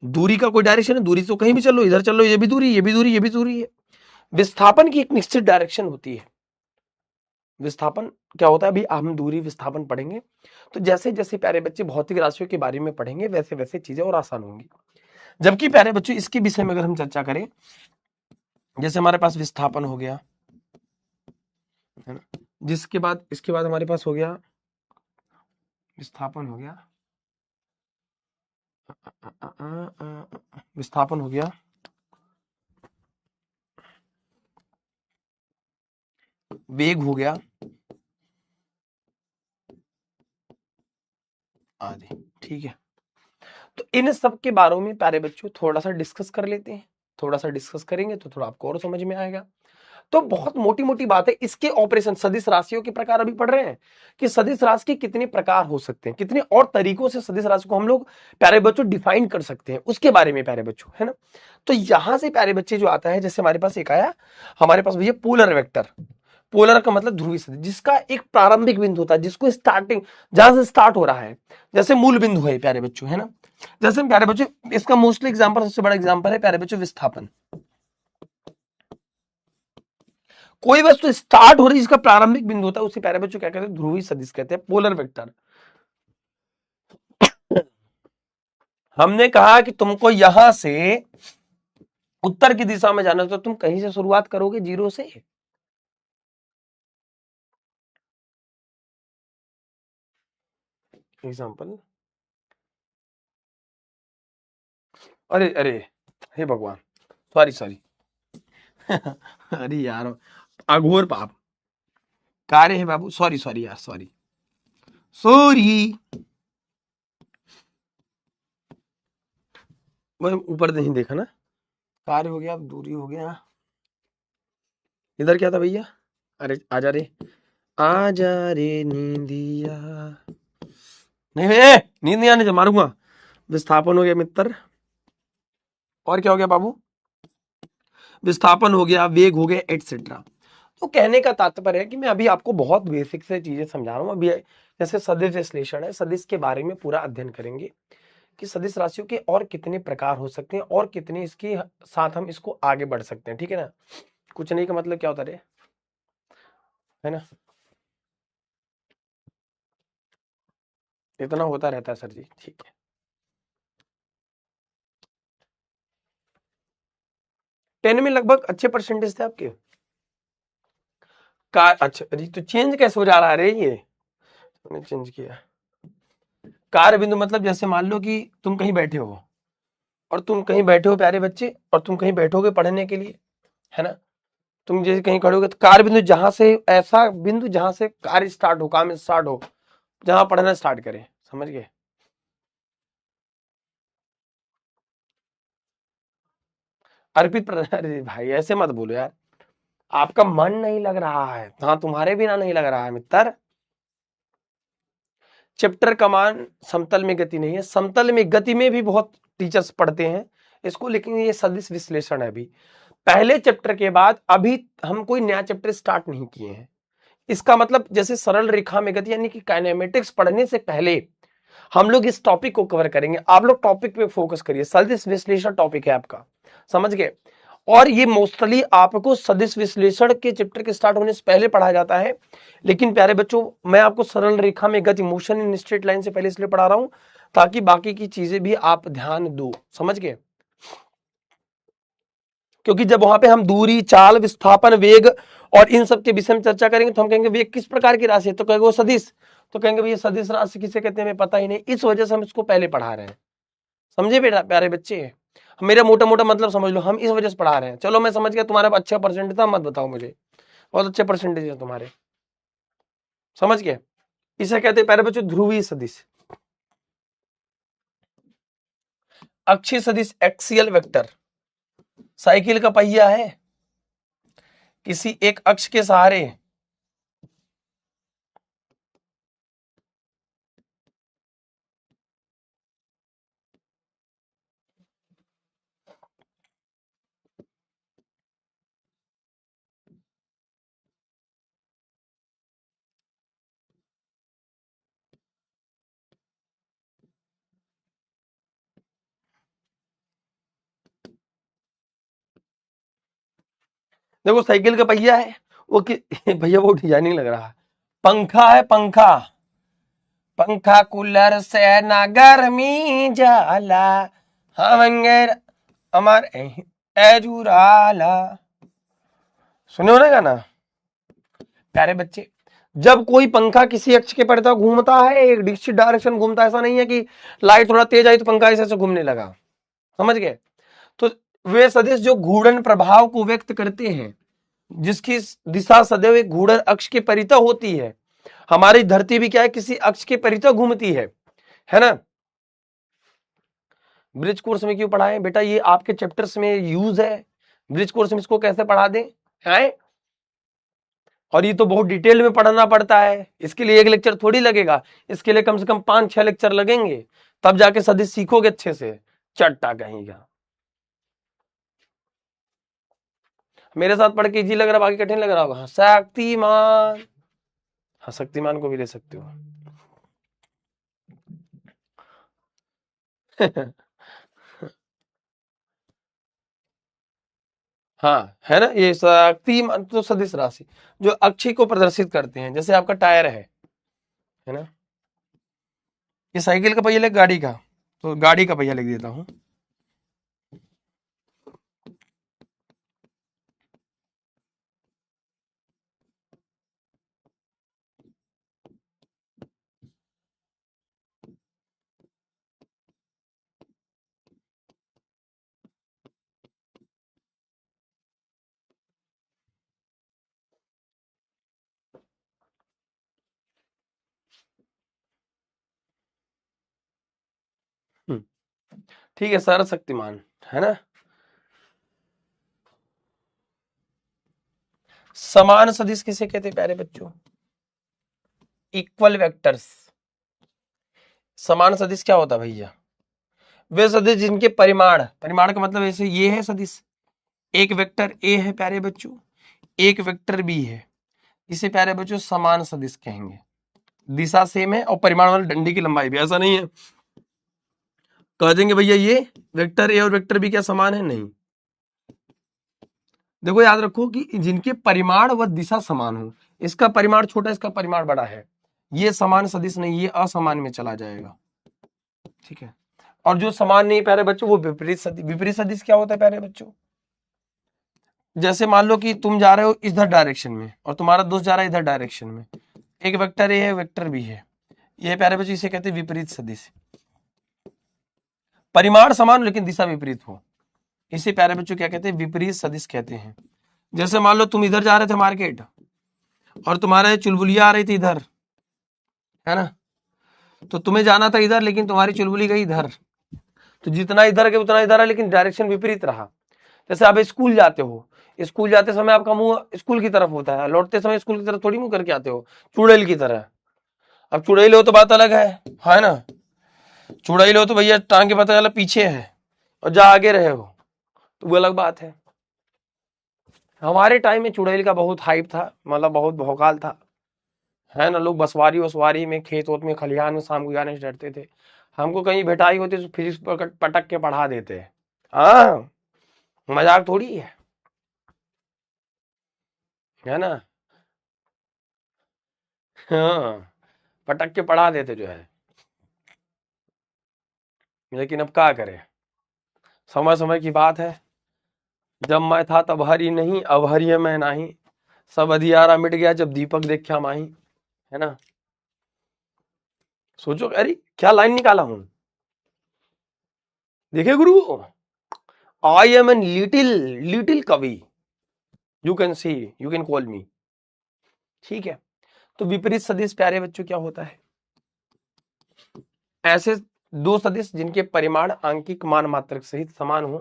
दूरी का कोई डायरेक्शन है, दूरी तो कहीं भी चलो, इधर चलो, ये भी दूरी, ये भी दूरी, ये भी दूरी है। विस्थापन की एक निश्चित डायरेक्शन होती है। विस्थापन क्या होता है, अभी हम दूरी विस्थापन पढ़ेंगे। तो जैसे जैसे प्यारे बच्चे भौतिक राशियों के बारे में पढ़ेंगे, वैसे वैसे चीजें और आसान होंगी। जबकि प्यारे बच्चों इसके विषय में अगर हम चर्चा करें, जैसे हमारे पास विस्थापन हो गया, है ना, जिसके बाद इसके बाद हमारे पास हो गया विस्थापन, हो गया विस्थापन, हो गया वेग, हो गया आदि। ठीक है, तो इन सब के बारे में प्यारे बच्चों थोड़ा सा डिस्कस कर लेते हैं। थोड़ा सा डिस्कस करेंगे तो थोड़ा आपको और समझ में आएगा। तो बहुत मोटी मोटी बात है। इसके ऑपरेशन, सदिश राशियों के प्रकार अभी पढ़ रहे हैं कि सदिश राशि के कितने प्रकार हो सकते हैं, कितने और तरीकों से सदिश राशि को हम लोग प्यारे बच्चों डिफाइन कर सकते हैं, उसके बारे में प्यारे बच्चों, है ना। तो यहां से प्यारे बच्चे जो आता है, जैसे हमारे पास एक आया, हमारे पास भैया पोलर वेक्टर। पोलर का मतलब ध्रुवीय सदिश, जिसका एक प्रारंभिक बिंदु होता है, जिसको स्टार्टिंग, जहां से स्टार्ट हो रहा है, जैसे मूल बिंदु है प्यारे बच्चों, है ना। जैसे प्यारे बच्चों इसका मोस्टली एग्जांपल, सबसे बड़ा एग्जांपल है प्यारे बच्चों विस्थापन। कोई वस्तु स्टार्ट हो रही है, जिसका प्रारंभिक बिंदु होता है, उसे प्यारे बच्चों क्या कहते हैं, ध्रुवीय सदिश कहते हैं, पोलर वेक्टर। हमने कहा कि तुमको यहां से उत्तर की दिशा में जाना, तो तुम कहीं से शुरुआत करोगे, 0 से। एग्जांपल, अरे अरे, हे भगवान, सॉरी सॉरी अरे यार, अघोर पाप कार्य है बाबू, सॉरी सॉरी यार, सॉरी सॉरी, मैं ऊपर नहीं देखा ना। कार्य हो गया, दूरी हो गया, इधर क्या था भैया, अरे आजा रे, आजा रे नींदिया, नहीं नींद नहीं आने से मारूंगा। विस्थापन हो गया मित्र, और क्या हो गया बाबू, विस्थापन हो गया, वेग हो गया, एटसेट्रा। तो कहने का तात्पर्य है कि मैं अभी आपको बहुत बेसिक से चीजें समझा रहा हूं। अभी जैसे सदिश विश्लेषण है, सदिश के बारे में पूरा अध्ययन करेंगे कि सदिश राशियों के और कितने प्रकार हो सकते हैं, और कितने इसके साथ हम इसको आगे बढ़ सकते हैं। ठीक है ना, कुछ नहीं का मतलब क्या होता है ना, इतना होता रहता है सर जी। ठीक है, 10 में लगभग अच्छे परसेंटेज थे आपके। अच्छा अरे, तो चेंज कैसे हो जा रहा है रे, ये मैंने चेंज किया। कार्य बिंदु मतलब जैसे मान लो कि तुम कहीं बैठे हो, और तुम कहीं बैठे हो प्यारे बच्चे, और तुम कहीं बैठोगे पढ़ने के लिए, है ना। तुम जैसे कहीं खड़ोगे, तो कार्य बिंदु जहां से, ऐसा बिंदु जहां से कार्य स्टार्ट हो, काम स्टार्ट हो, जहां पढ़ना स्टार्ट करें। समझ गए। अर्पित अरे भाई ऐसे मत बोलो यार, आपका मन नहीं लग रहा है, हाँ तुम्हारे बिना नहीं लग रहा है मित्र। चैप्टर कमान समतल में गति नहीं है, समतल में गति में भी बहुत टीचर्स पढ़ते हैं इसको, लेकिन ये सदिश विश्लेषण है। अभी पहले चैप्टर के बाद अभी हम कोई नया चैप्टर स्टार्ट नहीं किए हैं। इसका मतलब जैसे सरल रेखा में गति यानी कि काइनेमेटिक्स पढ़ने से पहले हम लोग इस टॉपिक को कवर करेंगे। आप लोग टॉपिक पे फोकस करिए, सदिश विश्लेषण टॉपिक है आपका, समझ गए। और ये मोस्टली आपको सदिश विश्लेषण के चैप्टर के स्टार्ट होने से पहले पढ़ाया जाता है। लेकिन प्यारे बच्चों, मैं आपको सरल रेखा में गति, मोशन इन स्ट्रेट लाइन से पहले इसलिए पढ़ा रहा हूं ताकि बाकी की चीजें भी आप ध्यान दो। समझ गए। क्योंकि जब वहां पे हम दूरी, चाल, विस्थापन, वेग और इन सब के विषय में चर्चा करेंगे, तो हम कहेंगे वेग किस प्रकार की राशि है, तो कहेंगे वो सदिश, तो कहेंगे भैया सदिश राशि किसे कहते हैं हमें पता ही नहीं। इस वजह से हम इसको पहले पढ़ा रहे हैं। समझे बेटा प्यारे बच्चे, मेरा मोटा मोटा मतलब समझ लो, हम इस वजह से पढ़ा रहे हैं। चलो मैं समझ गया, तुम्हारा अच्छा परसेंटेज था, मत बताओ मुझे, बहुत अच्छे परसेंटेज है तुम्हारे। समझ गए। इसे कहते हैं प्यारे बच्चों ध्रुवीय सदिश। अक्षीय सदिश, एक्सियल वेक्टर, साइकिल का पहिया है, किसी एक अक्ष के सहारे देखो साइकिल का पहिया है वो कि भैया वो डिजाइनिंग लग रहा है। पंखा है, पंखा, पंखा कूलर से ना गर्मी जाला, हवंगेर अमर एजुराला। सुने हो ना गाना प्यारे बच्चे? जब कोई पंखा किसी अक्ष के परितः घूमता है, एक निश्चित डायरेक्शन घूमता है, ऐसा नहीं है कि लाइट थोड़ा तेज आई तो पंखा ऐसे घूमने लगा, समझ गए? तो वे सदिश जो घूर्णन प्रभाव को व्यक्त करते हैं, जिसकी दिशा सदैव एक घूर्णन अक्ष के परितः होती है। हमारी धरती भी क्या है, किसी अक्ष के परितः घूमती है ना? ब्रिज कोर्स में क्यों पढ़ाएं बेटा? ये आपके चैप्टर्स में यूज है। ब्रिज कोर्स में इसको कैसे पढ़ा दें है? और ये तो बहुत डिटेल में पढ़ना पड़ता है, इसके लिए एक लेक्चर थोड़ी लगेगा, इसके लिए कम से कम 5-6 लेक्चर लगेंगे, तब जाके सदिश सीखोगे अच्छे से। चट्टा कहेगा मेरे साथ पढ़ के इजी लग रहा, बाकी कठिन लग रहा होगा। शक्तिमान, हाँ शक्तिमान को भी ले सकते हो। हाँ है ना, ये शक्तिमान तो सदिश राशि जो अक्षी को प्रदर्शित करते हैं, जैसे आपका टायर है ना? ये साइकिल का पहिया लिख, गाड़ी का, तो गाड़ी का पहिया लिख देता हूं। ठीक है, सारा शक्तिमान है ना? समान सदिश किसे कहते हैं प्यारे बच्चों? Equal vectors. समान सदिश क्या होता है भैया? वे सदिश जिनके परिमाण, परिमाण का मतलब ऐसे ये है सदिश, एक वेक्टर ए है प्यारे बच्चों, एक वेक्टर बी है, इसे प्यारे बच्चों समान सदिश कहेंगे। दिशा सेम है और परिमाण वाली डंडी की लंबाई भी, ऐसा नहीं है कह देंगे भैया ये वेक्टर ए और वेक्टर बी क्या समान है, नहीं। देखो याद रखो कि जिनके परिमाण व दिशा समान हो, इसका परिमाण छोटा इसका परिमाण बड़ा है, ये समान सदिश नहीं, ये असमान में चला जाएगा, ठीक है। और जो समान नहीं प्यारे बच्चों वो विपरीत सदिश। विपरीत सदिश क्या होता है प्यारे बच्चों? जैसे मान लो कि तुम जा रहे हो इधर डायरेक्शन में और तुम्हारा दोस्त जा रहा है इधर डायरेक्शन में, एक वेक्टर ए है वेक्टर बी है, ये प्यारे बच्चों इसे कहते हैं विपरीत सदिश। परिमाण समान लेकिन दिशा विपरीत हो, इसे प्यारे बच्चों क्या कहते हैं? विपरीत सदिश कहते हैं। जैसे मान लो तुम इधर जा रहे थे मार्केट और तुम्हारे चुलबुलिया आ रही थी इधर, है ना? तो तुम्हें जाना था इधर लेकिन तुम्हारी चुलबुली गई इधर, तो जितना इधर गए उतना इधर है, लेकिन डायरेक्शन विपरीत रहा। जैसे आप स्कूल जाते हो, स्कूल जाते समय आपका मुंह स्कूल की तरफ होता है, लौटते समय स्कूल की तरफ थोड़ी मुंह करके आते हो, चुड़ैल की तरह। अब चुड़ैल हो तो बात अलग है ना? चुड़ैल हो तो भैया टांग के पता चला पीछे है और जा आगे रहे हो तो वो अलग बात है। हमारे टाइम में चुड़ैल का बहुत हाइप था, मतलब बहुत भौकाल था, है ना? लोग बसवारी वसवारी में, खेत वोत में, खलिहान में शाम को जाने से डरते थे। हमको कहीं भेटाई होती तो फिजिक्स पटक के पढ़ा देते। हाँ, मजाक थोड़ी है ना? हाँ, पटक के पढ़ा देते जो है। लेकिन अब क्या करें, समय समय की बात है। जब मैं था तब हरी नहीं, अब हरी है मैं नहीं, सब अधियारा मिट गया जब दीपक देखा माही, है ना? सोचो, अरे क्या लाइन निकाला हूं, देखे गुरु, I am an little little kavi, you can see, you can call me, ठीक है। तो विपरीत सदिश प्यारे बच्चों क्या होता है? ऐसे दो सदिश जिनके परिमाण आंकिक मान मात्रक सहित समान हो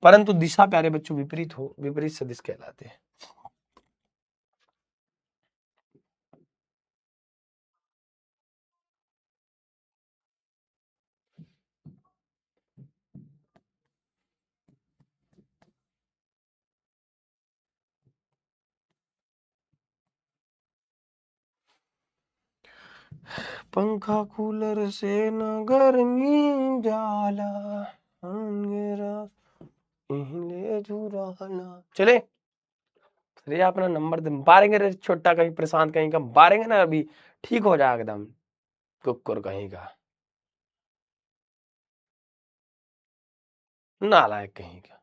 परंतु दिशा प्यारे बच्चों विपरीत हो, विपरीत सदिश कहलाते हैं। पंखा कूलर से न गर्मी जाला, अंगेरा इहिले झुराला। चले अरे अपना नंबर दे मारेंगे रे छोटा कहीं प्रशांत कहीं का मारेंगे ना अभी ठीक हो जाएगा एकदम कुकुर कहीं का नालायक कहीं का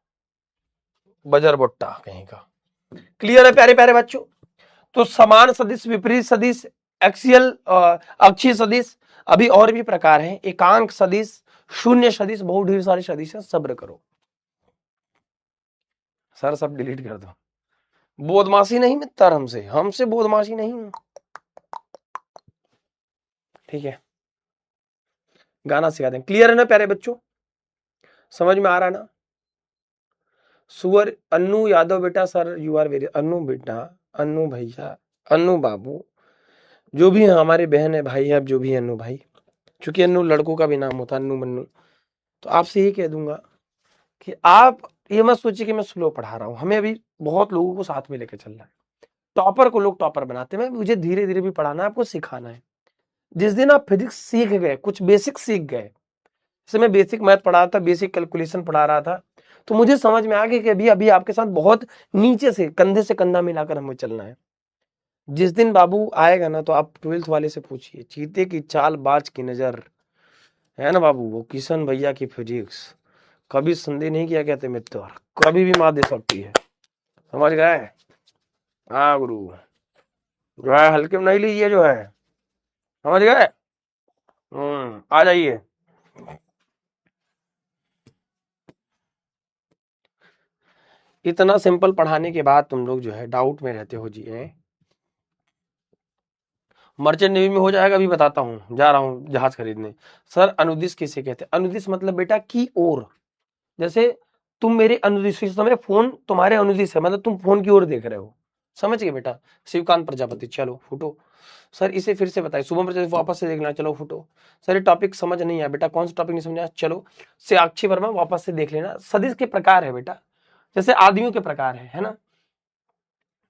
बजर बुट्टा कहीं का। क्लियर है प्यारे प्यारे बच्चों। तो समान सदिश विपरीत सदिश एक्सियल अक्षीय सदिश अभी और भी प्रकार हैं एकांक सदिश शून्य सदिश बहुत ढेर सारे सदिश हैं सब्र करो सर सब डिलीट कर दो बोधमाशी नहीं मित्र हमसे बोधमाशी नहीं ठीक है गाना सिखा दें क्लियर है ना प्यारे बच्चों समझ में आ रहा है ना सुअर अन्नू यादव बेटा sir you are very Annu बेटा अन्नू भैया अन्नू बाबू जो भी है हमारे बहन है भाई है अब जो भी है अन्नू भाई चूंकि अन्नू लड़कों का भी नाम होता है अन्नू मन्नू तो आपसे यही कह दूंगा कि आप ये मत सोचिए कि मैं स्लो पढ़ा रहा हूँ हमें अभी बहुत लोगों को साथ में लेकर चल रहा है टॉपर को लोग टॉपर बनाते हैं मुझे धीरे धीरे भी पढ़ाना है आपको सिखाना है जिस दिन आप फिजिक्स सीख गए कुछ बेसिक सीख गए जैसे मैं बेसिक मैथ पढ़ा था बेसिक कैलकुलेशन पढ़ा रहा था तो मुझे समझ में आ गया कि अभी अभी आपके साथ बहुत नीचे से कंधा मिलाकर हमें चलना है जिस दिन बाबू आएगा ना तो आप 12th वाले से पूछिए चीते की चाल बाज की नजर है ना बाबू वो किशन भैया की फिजिक्स कभी संदेह नहीं किया कहते मित्र कभी भी मार दे सकती है समझ गए हाँ गुरु जो है हल्के में नहीं लीजिए जो है समझ गए आ जाइए इतना सिंपल पढ़ाने के बाद तुम लोग जो है डाउट में रहते हो जी मर्चेंट नेवी में हो जाएगा अभी बताता हूँ जा रहा हूँ जहाज खरीदने सर अनुदिश किसे कहते हैं अनुदिश मतलब बेटा की ओर जैसे तुम मेरे अनुदिश इस समय फोन तुम्हारे अनुदिश है मतलब तुम फोन की ओर देख रहे हो समझ गए बेटा शिवकांत प्रजापति चलो फुटो सर इसे फिर से बताइए शुभम प्रजापति वापस से देखना चलो फुटो सर ये टॉपिक समझ नहीं आया बेटा कौन सा टॉपिक नहीं समझा चलो साक्षी वर्मा वापस से देख लेना सदिश के प्रकार है बेटा जैसे आदमियों के प्रकार है ना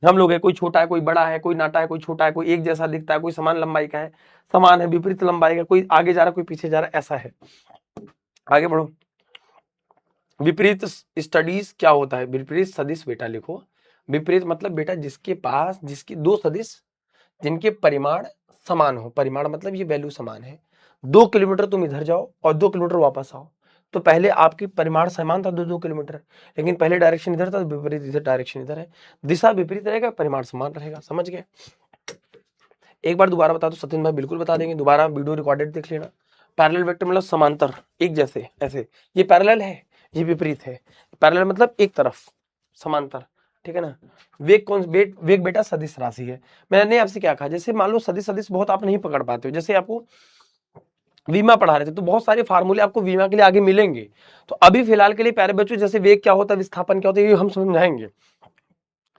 हम लोग है कोई छोटा है कोई बड़ा है कोई नाटा है कोई छोटा है कोई एक जैसा दिखता है कोई समान लंबाई का है समान है विपरीत लंबाई का कोई आगे जा रहा है कोई पीछे जा रहा है ऐसा है आगे बढ़ो विपरीत स्टडीज क्या होता है विपरीत सदिश बेटा लिखो विपरीत मतलब बेटा जिसके पास जिसकी दो सदिश जिनके परिमाण समान हो परिमाण मतलब ये वैल्यू समान है 2 किलोमीटर तुम इधर जाओ और 2 किलोमीटर वापस आओ तो पहले आपकी परिमाण समान था 2 किलोमीटर लेकिन पहले डायरेक्शन इधर था विपरीत इधर डायरेक्शन इधर है दिशा विपरीत रहेगा परिमाण समान रहेगा समझ गए एक बार दोबारा बता दो सचिन भाई बिल्कुल बता देंगे दोबारा वीडियो रिकॉर्डेड देख लेना पैरेलल वेक्टर मतलब समांतर एक जैसे ऐसे ये पैरेलल है ये विपरीत है पैरेलल मतलब एक तरफ समांतर ठीक है ना वेग बेटा सदिश राशि है मैंने आपसे क्या कहा जैसे मान लो सदिश सदिश बहुत आप नहीं पकड़ पाते हो जैसे आपको बीमा पढ़ा रहे थे तो बहुत सारे फार्मूले आपको बीमा के लिए आगे मिलेंगे तो अभी फिलहाल के लिए प्यारे बच्चों जैसे वेग क्या होता है विस्थापन क्या होता है ये हम समझाएंगे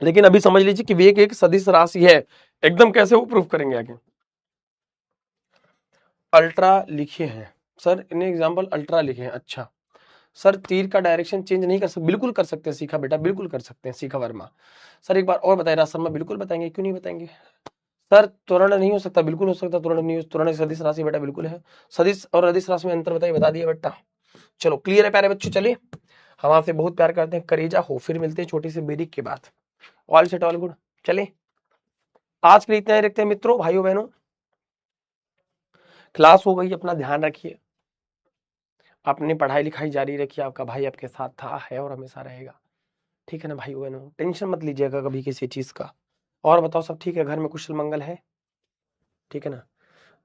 लेकिन अभी समझ लीजिए कि वेग एक सदिश राशि है एकदम कैसे वो प्रूफ करेंगे आगे अल्ट्रा लिखे हैं सर इन्हें एग्जाम्पल अल्ट्रा लिखे हैं अच्छा सर तीर का डायरेक्शन चेंज नहीं कर सकते बिल्कुल कर सकते हैं सीखा बेटा बिल्कुल कर सकते हैं सीखा वर्मा सर एक बार और बताइए राज शर्मा बिल्कुल बताएंगे क्यों नहीं बताएंगे सर त्वरण नहीं हो सकता बिल्कुल हो सकता त्वरण नहीं त्वरण सदिश राशि बेटा बिल्कुल है सदिश और अदिश राशि में अंतर बताइए बता दिया बेटा चलो क्लियर है प्यारे बच्चों चलिए हम आपसे बहुत प्यार करते हैं करेजा हो फिर मिलते हैं छोटी सी ब्रेक के बाद ऑल सेट ऑल गुड चले आज के लिए इतना ही रखते हैं मित्रों भाइयों बहनों क्लास हो गई अपना ध्यान रखिए अपनी पढ़ाई लिखाई जारी रखिए आपका भाई आपके साथ था है और हमेशा रहेगा ठीक है ना भाई बहनों टेंशन मत लीजिएगा कभी किसी चीज का और बताओ सब ठीक है घर में कुशल मंगल है ठीक है ना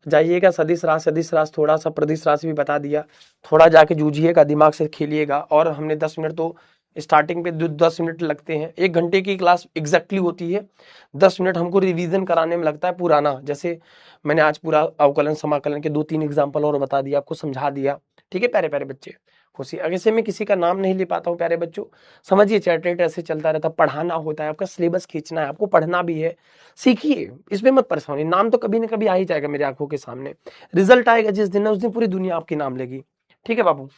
जाइएगा सदिश राशि थोड़ा सा प्रदिश राशि भी बता दिया थोड़ा जाके जूझिएगा दिमाग से खेलिएगा और हमने 10 मिनट तो स्टार्टिंग पे 10 मिनट लगते हैं 1 घंटे की क्लास एग्जैक्टली होती है 10 मिनट हमको रिवीजन कराने में लगता है पुराना जैसे मैंने आज पूरा अवकलन समाकलन के 2-3 एग्जाम्पल और बता दिया आपको समझा दिया ठीक है प्यारे प्यारे बच्चे खुशी अगर से मैं किसी का नाम नहीं ले पाता हूँ प्यारे बच्चों समझिए चैटेट ऐसे चलता रहता पढ़ाना होता है आपका सिलेबस खींचना है आपको पढ़ना भी है सीखिए इसमें मत परेशान होइए नाम तो कभी ना कभी आ ही जाएगा मेरी आंखों के सामने रिजल्ट आएगा जिस दिन ना उस दिन पूरी दुनिया आपकी नाम लेगी ठीक है बाबू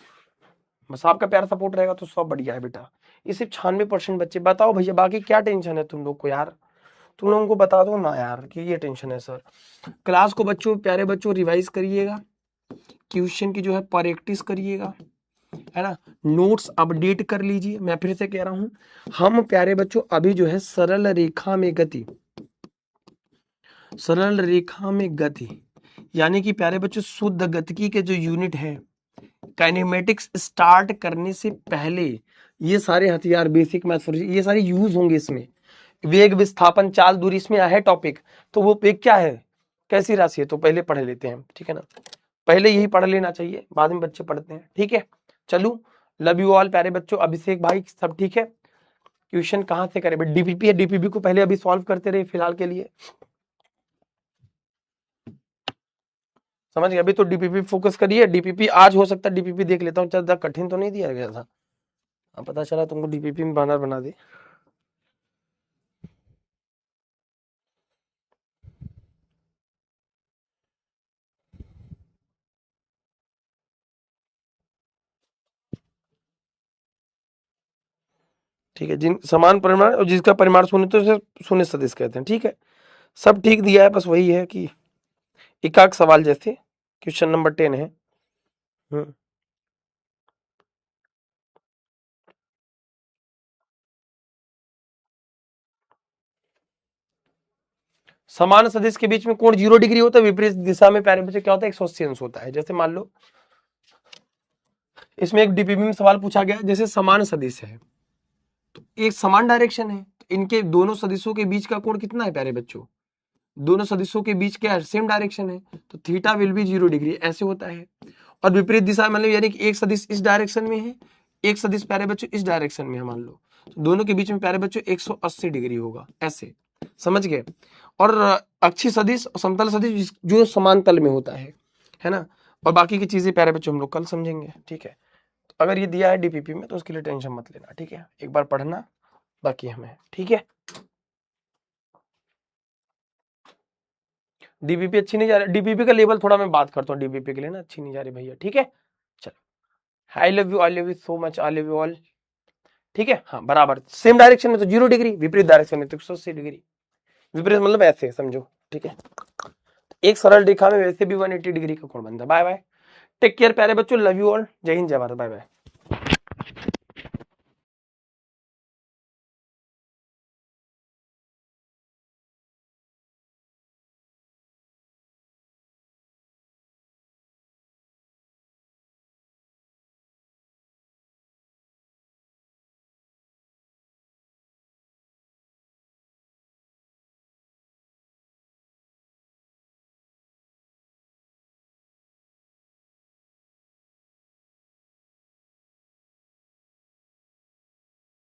बस आपका प्यार सपोर्ट रहेगा तो सब बढ़िया है बेटा ये सिर्फ 96% बच्चे बताओ भैया बाकी क्या टेंशन है तुम लोग को यार तुम लोगों को बता दो ना यार कि ये टेंशन है सर क्लास को बच्चों प्यारे बच्चों रिवाइज करिएगा क्वेश्चन की जो है प्रैक्टिस करिएगा है ना नोट्स अपडेट कर लीजिए। मैं फिर से कह रहा हूं, हम प्यारे बच्चों अभी जो है सरल रेखा में गति, सरल रेखा में गति यानी कि प्यारे बच्चों शुद्ध गतिकी के जो यूनिट है, काइनेमेटिक्स स्टार्ट करने से पहले ये सारे हथियार, बेसिक मैथ्स, ये सारे यूज होंगे इसमें। वेग, विस्थापन, चाल, दूरी, इसमें है टॉपिक। तो वो वेग क्या है, कैसी राशि है, तो पहले पढ़ लेते हैं, ठीक है ना। पहले यही पढ़ लेना चाहिए, बाद में बच्चे पढ़ते हैं, ठीक है। चलो, लव यू ऑल प्यारे बच्चों। अभिषेक भाई सब ठीक है। क्वेश्चन कहाँ से करें, डीपीपी है, डीपीपी को पहले अभी सॉल्व करते रहे फिलहाल के लिए, समझ गए। अभी तो डीपीपी फोकस करिए। डीपीपी आज हो सकता है डीपीपी देख लेता हूँ, ज्यादा कठिन तो नहीं दिया गया था। अब पता चला तुमको डीपीपी में बैनर बना दे। ठीक है, जिन समान परिमाण और जिसका परिमाण शून्य तो उसे शून्य सदिश कहते हैं, ठीक है। सब ठीक दिया है, बस वही है कि एकाक सवाल जैसे क्वेश्चन नंबर 10 है। समान सदिश के बीच में कोण 0 डिग्री होता है, विपरीत दिशा में प्यारे बच्चे क्या होता है, 180 अंश होता है। जैसे मान लो इसमें एक डीपीपी में सवाल पूछा गया, जैसे समान सदिश है तो एक समान डायरेक्शन है, तो इनके दोनों सदिशों के बीच का कोण कितना है प्यारे बच्चों, दोनों सदिशों के बीच क्या है, सेम डायरेक्शन है, तो थीटा विल बी 0 डिग्री, ऐसे होता है। और विपरीत दिशा मतलब यानी कि एक सदिश इस डायरेक्शन में है, एक सदिश प्यारे बच्चों इस डायरेक्शन में है, मान लो तो दोनों के बीच में प्यारे बच्चों 180 डिग्री होगा, ऐसे, समझ गए। और अक्षीय सदिश और समतल सदिश जो समांतल में होता है ना। और बाकी की चीजें प्यारे बच्चों हम लोग कल समझेंगे, ठीक है। तो अगर ये दिया है डीपीपी में तो उसके लिए टेंशन मत लेना, ठीक है। एक बार पढ़ना बाकी हमें, ठीक है। डीपीपी अच्छी नहीं जा रही, डीपीपी का लेवल थोड़ा मैं बात करता हूँ, डीपीपी के लिए ना अच्छी नहीं जा रही भैया, ठीक है। चलो, I love you so much, I love you all, ठीक है। हाँ बराबर, सेम डायरेक्शन में तो 0 डिग्री, विपरीत डायरेक्शन में तो 180 डिग्री। विपरीत मतलब ऐसे समझो, ठीक है। एक सरल रेखा में वैसे भी 180 डिग्री का कोण बनता है। बाय बाय, टेक केयर प्यारे बच्चों, लव यू ऑल, जय हिंद जय भारत, बाय बाय।